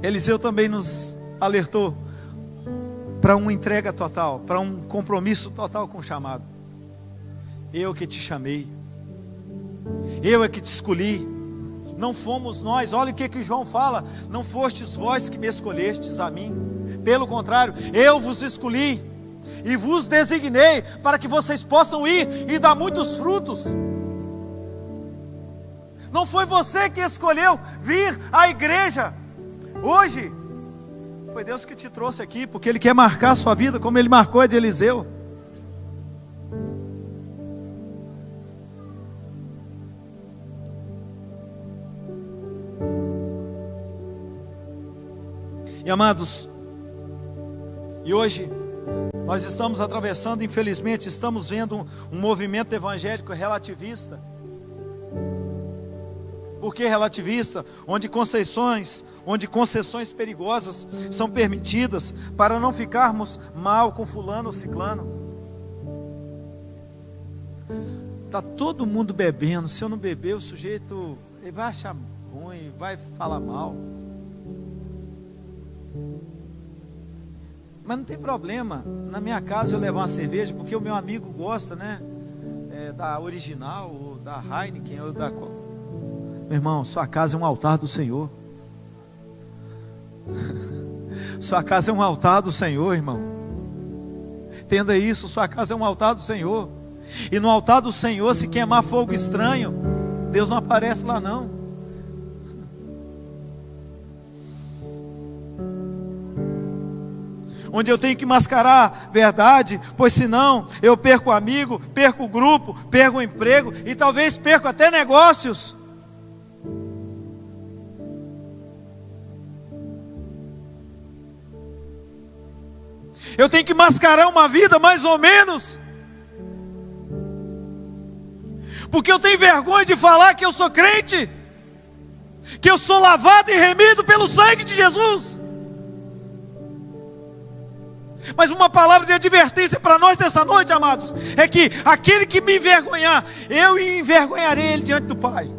[SPEAKER 1] Eliseu também nos alertou para uma entrega total, para um compromisso total com o chamado. Eu que te chamei, eu é que te escolhi, não fomos nós. Olha o que João fala: não fostes vós que me escolhestes a mim, pelo contrário, eu vos escolhi e vos designei para que vocês possam ir e dar muitos frutos. Não foi você que escolheu vir à igreja hoje, foi Deus que te trouxe aqui, porque Ele quer marcar a sua vida como Ele marcou a de Eliseu. E amados, e hoje nós estamos atravessando, infelizmente, estamos vendo um movimento evangélico relativista. Por que relativista? Onde concessões perigosas são permitidas para não ficarmos mal com fulano ou ciclano. Está todo mundo bebendo. Se eu não beber, o sujeito ele vai achar ruim, vai falar mal. Mas não tem problema, na minha casa eu levar uma cerveja, porque o meu amigo gosta, né? Da original, ou da Heineken, ou da... Meu irmão, sua casa é um altar do Senhor. Sua casa é um altar do Senhor, irmão. Entenda isso, sua casa é um altar do Senhor. E no altar do Senhor, se queimar fogo estranho, Deus não aparece lá não. Onde eu tenho que mascarar verdade, pois senão eu perco amigo, perco grupo, perco emprego e talvez perco até negócios. Eu tenho que mascarar uma vida mais ou menos, porque eu tenho vergonha de falar que eu sou crente, que eu sou lavado e remido pelo sangue de Jesus. Mas uma palavra de advertência para nós nessa noite, amados, é que aquele que me envergonhar, eu envergonharei ele diante do Pai.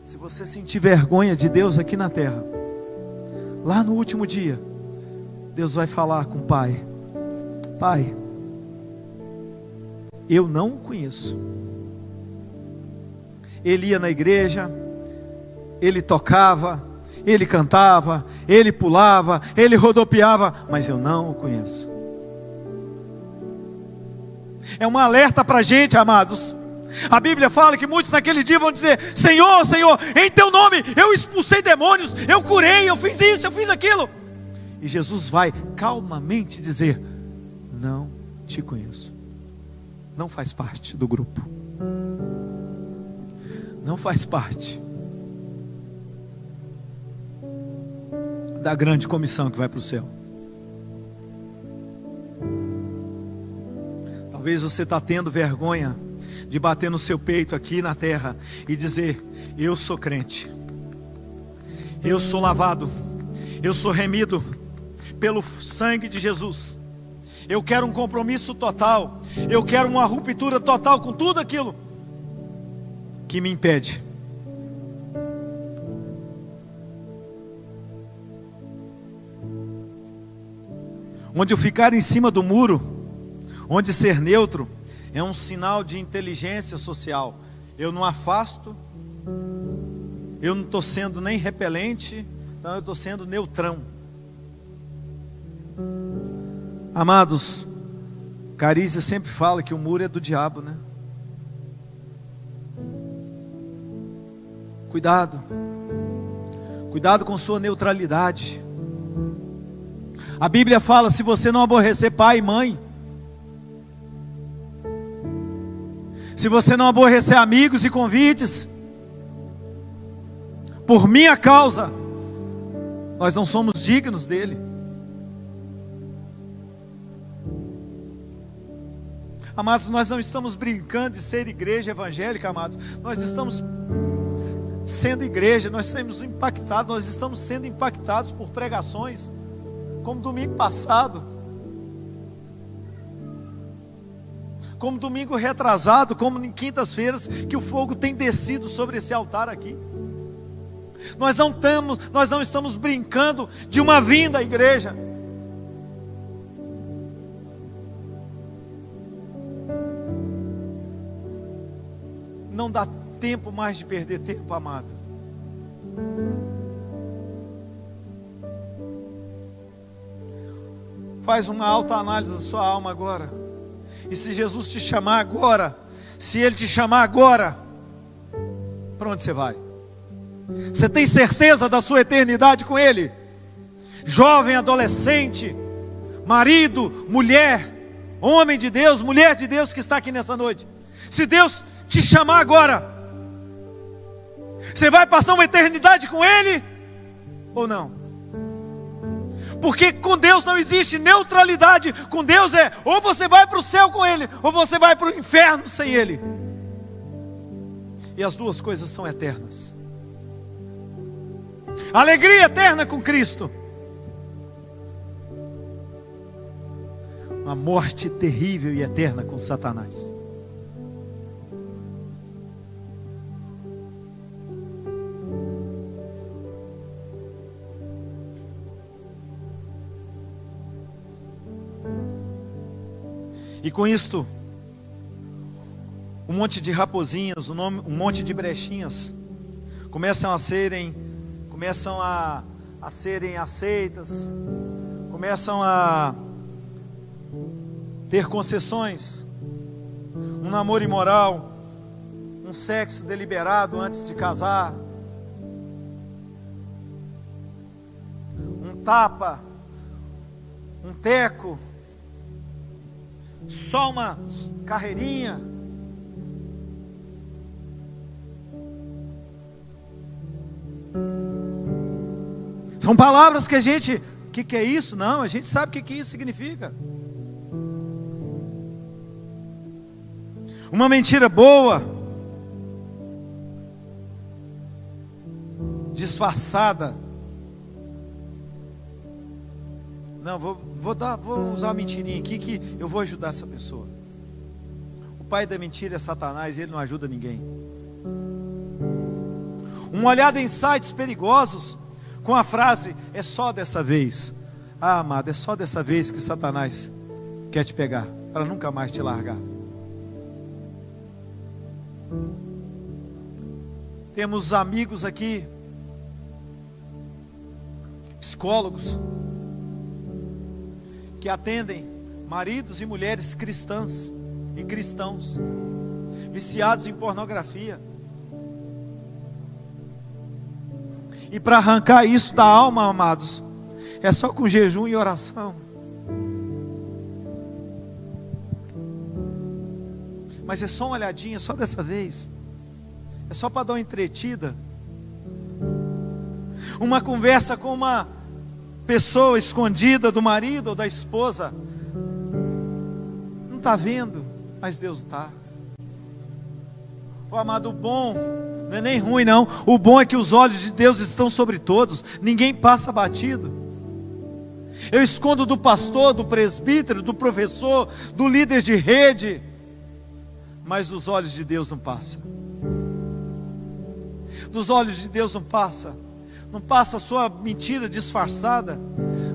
[SPEAKER 1] Se você sentir vergonha de Deus aqui na terra, lá no último dia, Deus vai falar com o Pai: Pai, eu não o conheço. Ele ia na igreja, ele tocava, ele cantava, ele pulava, ele rodopiava, mas eu não o conheço. É um alerta para a gente, amados. A Bíblia fala que muitos naquele dia vão dizer: Senhor, Senhor, em teu nome eu expulsei demônios, eu curei, eu fiz isso, eu fiz aquilo. E Jesus vai calmamente dizer: não te conheço. Não faz parte do grupo. Não faz parte da grande comissão que vai para o céu. Talvez você está tendo vergonha de bater no seu peito aqui na terra e dizer: eu sou crente, eu sou lavado, eu sou remido pelo sangue de Jesus. Eu quero um compromisso total, eu quero uma ruptura total com tudo aquilo que me impede. Onde eu ficar em cima do muro, onde ser neutro é um sinal de inteligência social. Eu não afasto Eu não estou sendo nem repelente, então eu estou sendo neutrão. Amados, Carícia sempre fala que o muro é do diabo, né? Cuidado. Cuidado com sua neutralidade. A Bíblia fala: se você não aborrecer pai e mãe, se você não aborrecer amigos e convites, por minha causa, nós não somos dignos dele. Amados, nós não estamos brincando de ser igreja evangélica, amados. Nós estamos sendo igreja, nós estamos sendo impactados por pregações, como domingo passado, como domingo retrasado, como em quintas-feiras, que o fogo tem descido sobre esse altar aqui. Nós não estamos brincando de uma vinda à igreja. Não dá tempo mais de perder tempo, amado. Faz uma autoanálise da sua alma agora. E se Jesus te chamar agora, se Ele te chamar agora, para onde você vai? Você tem certeza da sua eternidade com Ele? Jovem, adolescente, marido, mulher, homem de Deus, mulher de Deus que está aqui nessa noite. Se Deus te chamar agora, você vai passar uma eternidade com Ele ou não? Porque com Deus não existe neutralidade. Com Deus é ou você vai para o céu com Ele, ou você vai para o inferno sem Ele. E as duas coisas são eternas. Alegria eterna com Cristo, uma morte terrível e eterna com Satanás. E com isto, um monte de raposinhas, um monte de brechinhas começam a serem aceitas, começam a ter concessões, um namoro imoral, um sexo deliberado antes de casar, um tapa, um teco, só uma carreirinha. São palavras que a gente, o que é isso? Não, a gente sabe o que isso significa. Uma mentira boa, disfarçada. Não, vou usar uma mentirinha aqui que eu vou ajudar essa pessoa. O pai da mentira é Satanás, ele não ajuda ninguém. Uma olhada em sites perigosos com a frase: é só dessa vez. Ah, amado, é só dessa vez que Satanás quer te pegar, para nunca mais te largar. Temos amigos aqui, psicólogos, que atendem maridos e mulheres cristãs e cristãos viciados em pornografia. E para arrancar isso da alma, amados, é só com jejum e oração. Mas é só uma olhadinha, só dessa vez. É só para dar uma entretida. Uma conversa com uma pessoa escondida do marido ou da esposa. Não está vendo, mas Deus está. O amado, o bom não é nem ruim não. O bom é que os olhos de Deus estão sobre todos. Ninguém passa batido. Eu escondo do pastor, do presbítero, do professor, do líder de rede, mas dos olhos de Deus não passa. Dos olhos de Deus não passa. Não passa a sua mentira disfarçada,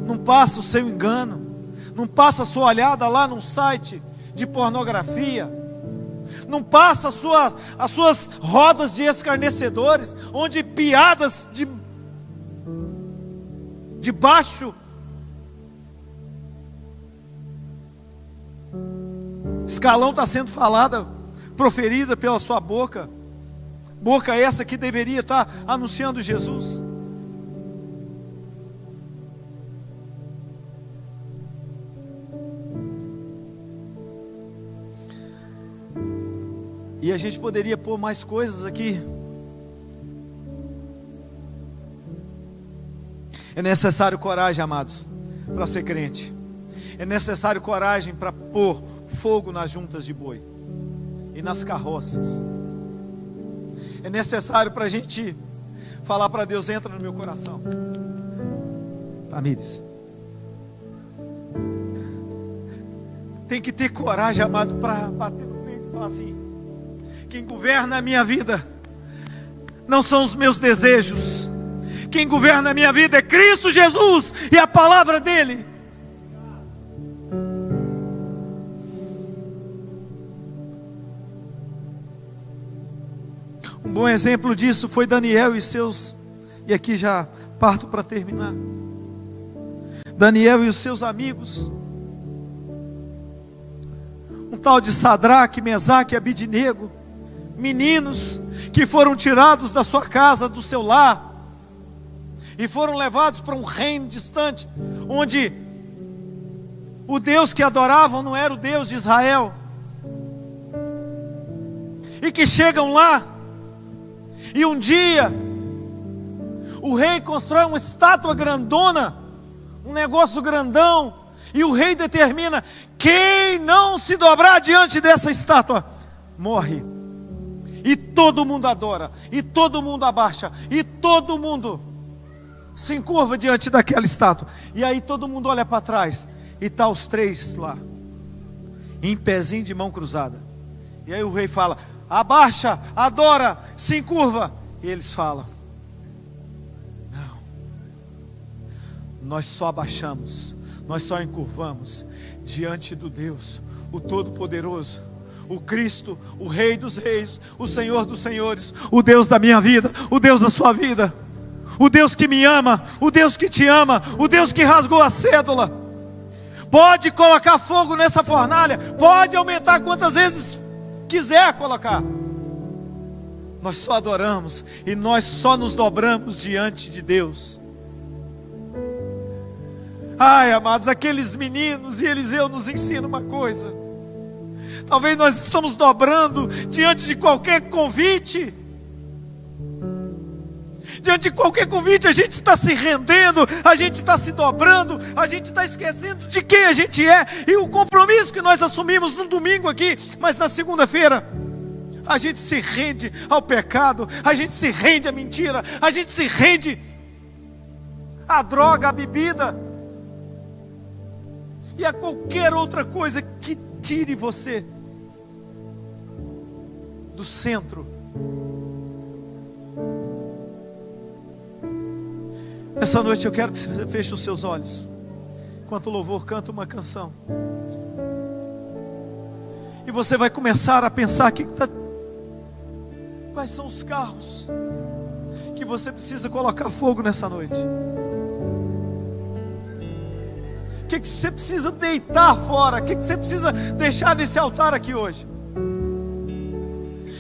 [SPEAKER 1] não passa o seu engano, não passa a sua olhada lá num site de pornografia, Não passa as suas rodas de escarnecedores, onde piadas de baixo escalão está sendo falada, proferida pela sua boca. Boca essa que deveria estar anunciando Jesus. E a gente poderia pôr mais coisas aqui. É necessário coragem, amados, para ser crente. É necessário coragem para pôr fogo nas juntas de boi e nas carroças. É necessário para a gente falar para Deus: entra no meu coração. Tamires, tem que ter coragem, amado, para bater no peito e falar assim: quem governa a minha vida não são os meus desejos, quem governa a minha vida é Cristo Jesus e a palavra dele. Um bom exemplo disso foi Daniel e seus, e aqui já parto para terminar, Daniel e os seus amigos, um tal de Sadraque, Mesaque e Abidnego, meninos que foram tirados da sua casa, do seu lar, e foram levados para um reino distante, onde o Deus que adoravam não era o Deus de Israel, e que chegam lá, e um dia o rei constrói uma estátua grandona, um negócio grandão, e o rei determina: quem não se dobrar diante dessa estátua morre. E todo mundo adora, e todo mundo abaixa, e todo mundo se encurva diante daquela estátua. E aí todo mundo olha para trás, e está os três lá, em pezinho de mão cruzada. E aí o rei fala: abaixa, adora, se encurva. E eles falam: não, nós só abaixamos, nós só encurvamos diante do Deus, o Todo-Poderoso, o Cristo, o Rei dos Reis, o Senhor dos Senhores, o Deus da minha vida, o Deus da sua vida, o Deus que me ama, o Deus que te ama, o Deus que rasgou a cédula. Pode colocar fogo nessa fornalha, pode aumentar quantas vezes quiser colocar. Nós só adoramos e nós só nos dobramos diante de Deus. Ai, amados, aqueles meninos e Eliseu nos ensinam uma coisa. Talvez nós estamos dobrando diante de qualquer convite. Diante de qualquer convite a gente está se rendendo, a gente está se dobrando, a gente está esquecendo de quem a gente é e o compromisso que nós assumimos no domingo aqui, mas na segunda-feira a gente se rende ao pecado, a gente se rende à mentira, a gente se rende à droga, à bebida e a qualquer outra coisa que tire você do centro. Essa noite eu quero que você feche os seus olhos, enquanto o louvor canta uma canção, e você vai começar a pensar quais são os carros que você precisa colocar fogo nessa noite. O que você precisa deitar fora? O que você precisa deixar nesse altar aqui hoje?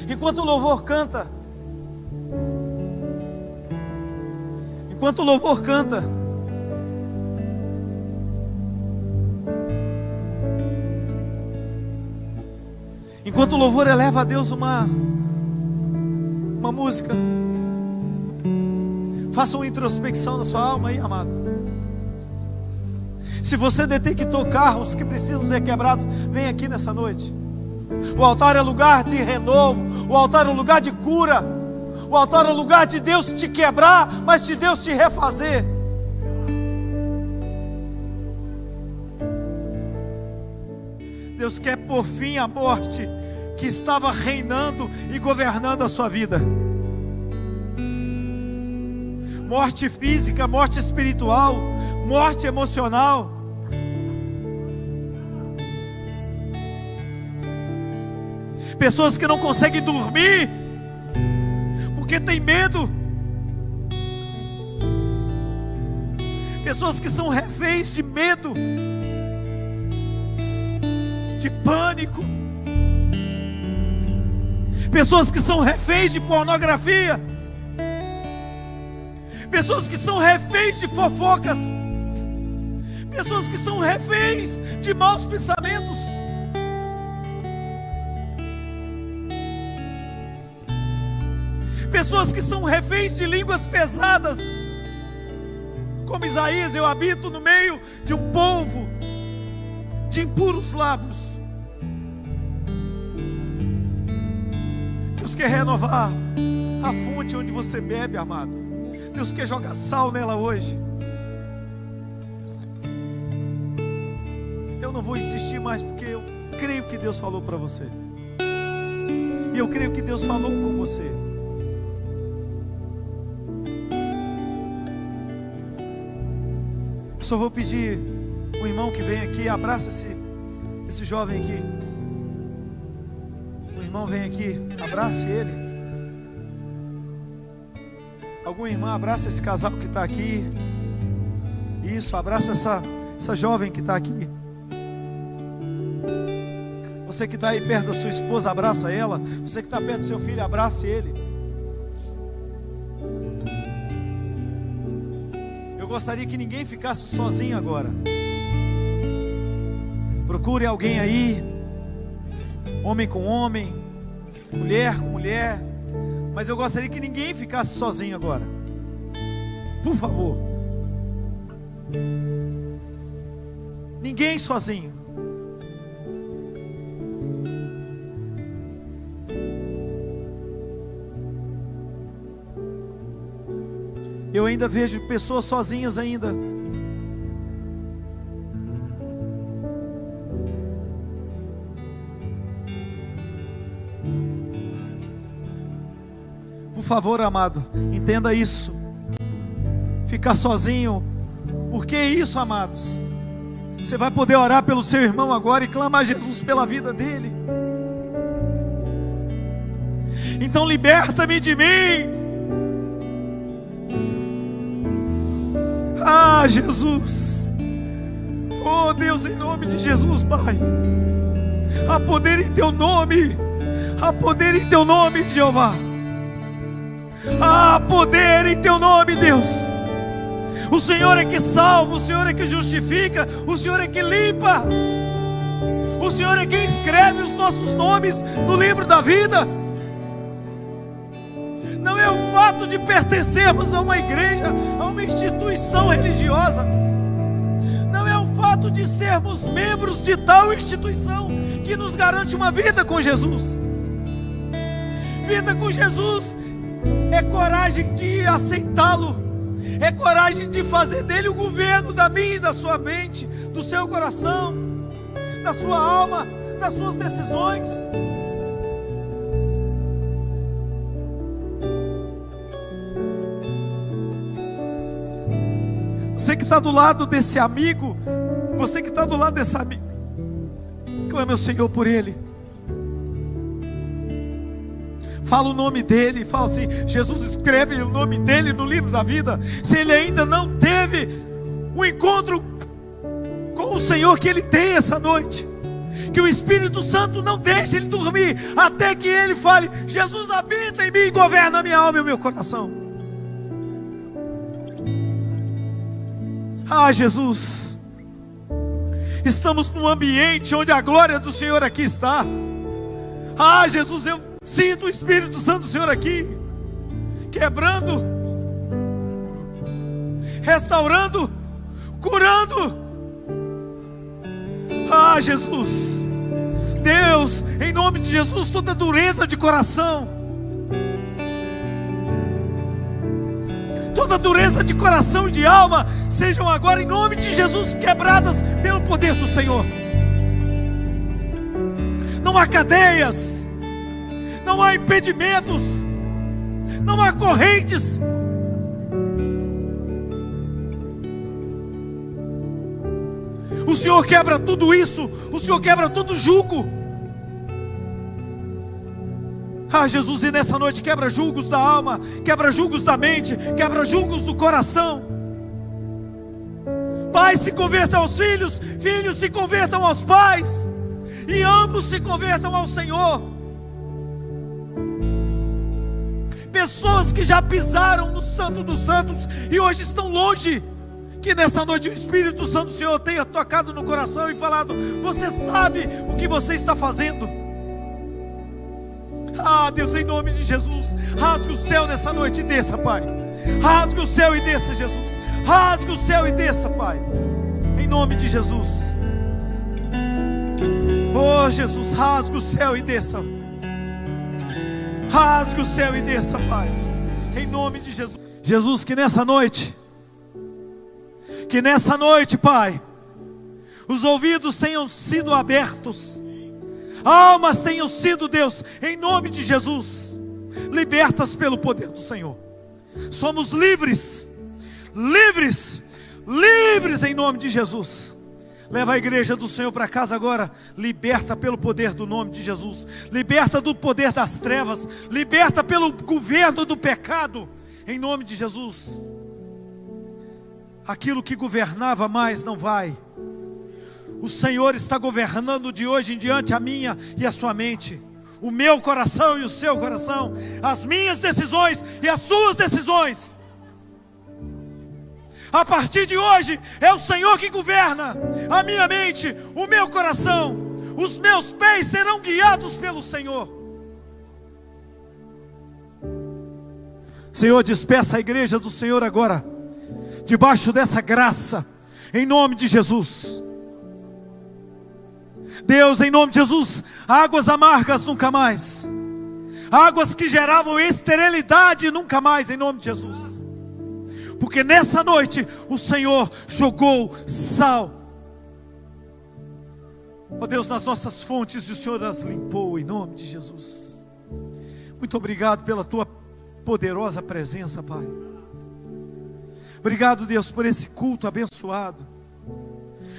[SPEAKER 1] Enquanto o louvor canta, enquanto o louvor canta, enquanto o louvor eleva a Deus uma música, faça uma introspecção na sua alma aí, amado. Se você detectou carros que precisam ser quebrados, vem aqui nessa noite. O altar é lugar de renovo, o altar é lugar de cura, o altar é lugar de Deus te quebrar, mas de Deus te refazer. Deus quer pôr fim à morte que estava reinando e governando a sua vida. Morte física, morte espiritual, morte emocional. Pessoas que não conseguem dormir porque tem medo. Pessoas que são reféns de medo, de pânico. Pessoas que são reféns de pornografia. Pessoas que são reféns de fofocas. Pessoas que são reféns de maus pensamentos. Pessoas que são reféns de línguas pesadas. Como Isaías, eu habito no meio de um povo de impuros lábios. Deus quer renovar a fonte onde você bebe, amado. Deus quer jogar sal nela hoje. Eu não vou insistir mais, porque eu creio que Deus falou para você. E eu creio que Deus falou com você. Só vou pedir o irmão que vem aqui, abraça esse jovem aqui. O irmão vem aqui, abrace ele. Alguma irmã, abraça esse casal que está aqui. Isso, abraça essa jovem que está aqui. Você que está aí perto da sua esposa, abraça ela. Você que está perto do seu filho, abrace ele. Eu gostaria que ninguém ficasse sozinho agora. Procure alguém aí, homem com homem, mulher com mulher, mas eu gostaria que ninguém ficasse sozinho agora. Por favor. Ninguém sozinho. Eu ainda vejo pessoas sozinhas ainda. Por favor, amado, entenda isso. Ficar sozinho, por que isso, amados? Você vai poder orar pelo seu irmão agora e clamar a Jesus pela vida dele. Então liberta-me de mim. Ah, Jesus. Oh Deus, em nome de Jesus, Pai. Há poder em teu nome. Há poder em teu nome, Jeová. Há poder em teu nome, Deus. O Senhor é que salva, o Senhor é que justifica, o Senhor é que limpa. O Senhor é quem escreve os nossos nomes no livro da vida. Não é o fato de pertencermos a uma igreja, a uma instituição religiosa. Não é o fato de sermos membros de tal instituição que nos garante uma vida com Jesus. Vida com Jesus é coragem de aceitá-lo. É coragem de fazer dele o governo da minha e da sua mente, do seu coração, da sua alma, das suas decisões. Você que está do lado desse amigo, você que está do lado desse amigo, clame ao Senhor por ele. Fala o nome dele, fala assim: Jesus, escreve o nome dele no livro da vida. Se ele ainda não teve o encontro com o Senhor que ele tem essa noite, que o Espírito Santo não deixe ele dormir, até que ele fale: Jesus habita em mim e governa a minha alma e o meu coração. Ah, Jesus, estamos num ambiente onde a glória do Senhor aqui está. Ah, Jesus, eu sinto o Espírito Santo do Senhor aqui, quebrando, restaurando, curando. Ah, Jesus, Deus, em nome de Jesus, toda dureza de coração, toda dureza de coração e de alma, sejam agora, em nome de Jesus, quebradas pelo poder do Senhor. Não há cadeias, não há impedimentos, não há correntes. O Senhor quebra tudo isso, o Senhor quebra todo jugo. Ah, Jesus, e nessa noite quebra julgos da alma, quebra julgos da mente, quebra julgos do coração. Pais se convertam aos filhos, filhos se convertam aos pais, e ambos se convertam ao Senhor. Pessoas que já pisaram no Santo dos Santos e hoje estão longe, que nessa noite o Espírito Santo do Senhor tenha tocado no coração e falado: você sabe o que você está fazendo. Ah, Deus, em nome de Jesus, rasga o céu nessa noite e desça, Pai. Rasga o céu e desça, Jesus. Rasga o céu e desça, Pai. Em nome de Jesus. Oh, Jesus, rasga o céu e desça. Rasga o céu e desça, Pai. Em nome de Jesus. Jesus, que nessa noite, Pai, os ouvidos tenham sido abertos, almas tenham sido, Deus, em nome de Jesus, libertas pelo poder do Senhor. Somos livres, livres, livres em nome de Jesus. Leva a igreja do Senhor para casa agora, liberta pelo poder do nome de Jesus, liberta do poder das trevas, liberta pelo governo do pecado, em nome de Jesus. Aquilo que governava mais não vai. O Senhor está governando de hoje em diante a minha e a sua mente, o meu coração e o seu coração, as minhas decisões e as suas decisões. A partir de hoje é o Senhor que governa a minha mente, o meu coração. Os meus pés serão guiados pelo Senhor. Senhor, despeça a igreja do Senhor agora, debaixo dessa graça, em nome de Jesus. Deus, em nome de Jesus, águas amargas nunca mais, águas que geravam esterilidade nunca mais, em nome de Jesus. Porque nessa noite o Senhor jogou sal, ó Deus, nas nossas fontes, e o Senhor as limpou, em nome de Jesus. Muito obrigado pela tua poderosa presença, Pai. Obrigado, Deus, por esse culto abençoado.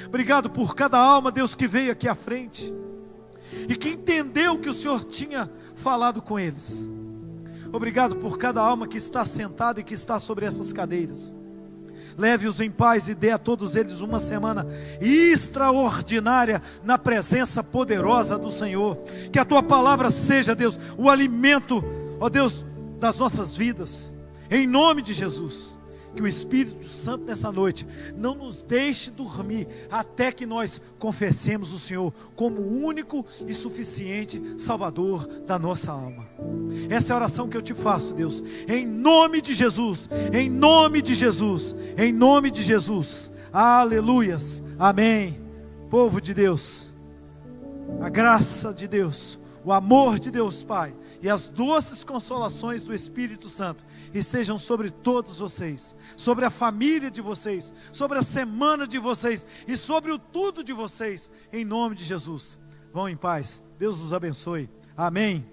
[SPEAKER 1] Obrigado por cada alma, Deus, que veio aqui à frente e que entendeu o que o Senhor tinha falado com eles. Obrigado por cada alma que está sentada e que está sobre essas cadeiras. Leve-os em paz e dê a todos eles uma semana extraordinária na presença poderosa do Senhor. Que a tua palavra seja, Deus, o alimento, ó Deus, das nossas vidas, em nome de Jesus. Que o Espírito Santo nessa noite não nos deixe dormir até que nós confessemos o Senhor como o único e suficiente Salvador da nossa alma. Essa é a oração que eu te faço, Deus, em nome de Jesus, em nome de Jesus, em nome de Jesus. Aleluias, amém. Povo de Deus, a graça de Deus, o amor de Deus Pai e as doces consolações do Espírito Santo estejam sobre todos vocês, sobre a família de vocês, sobre a semana de vocês e sobre o tudo de vocês, em nome de Jesus. Vão em paz, Deus os abençoe, amém.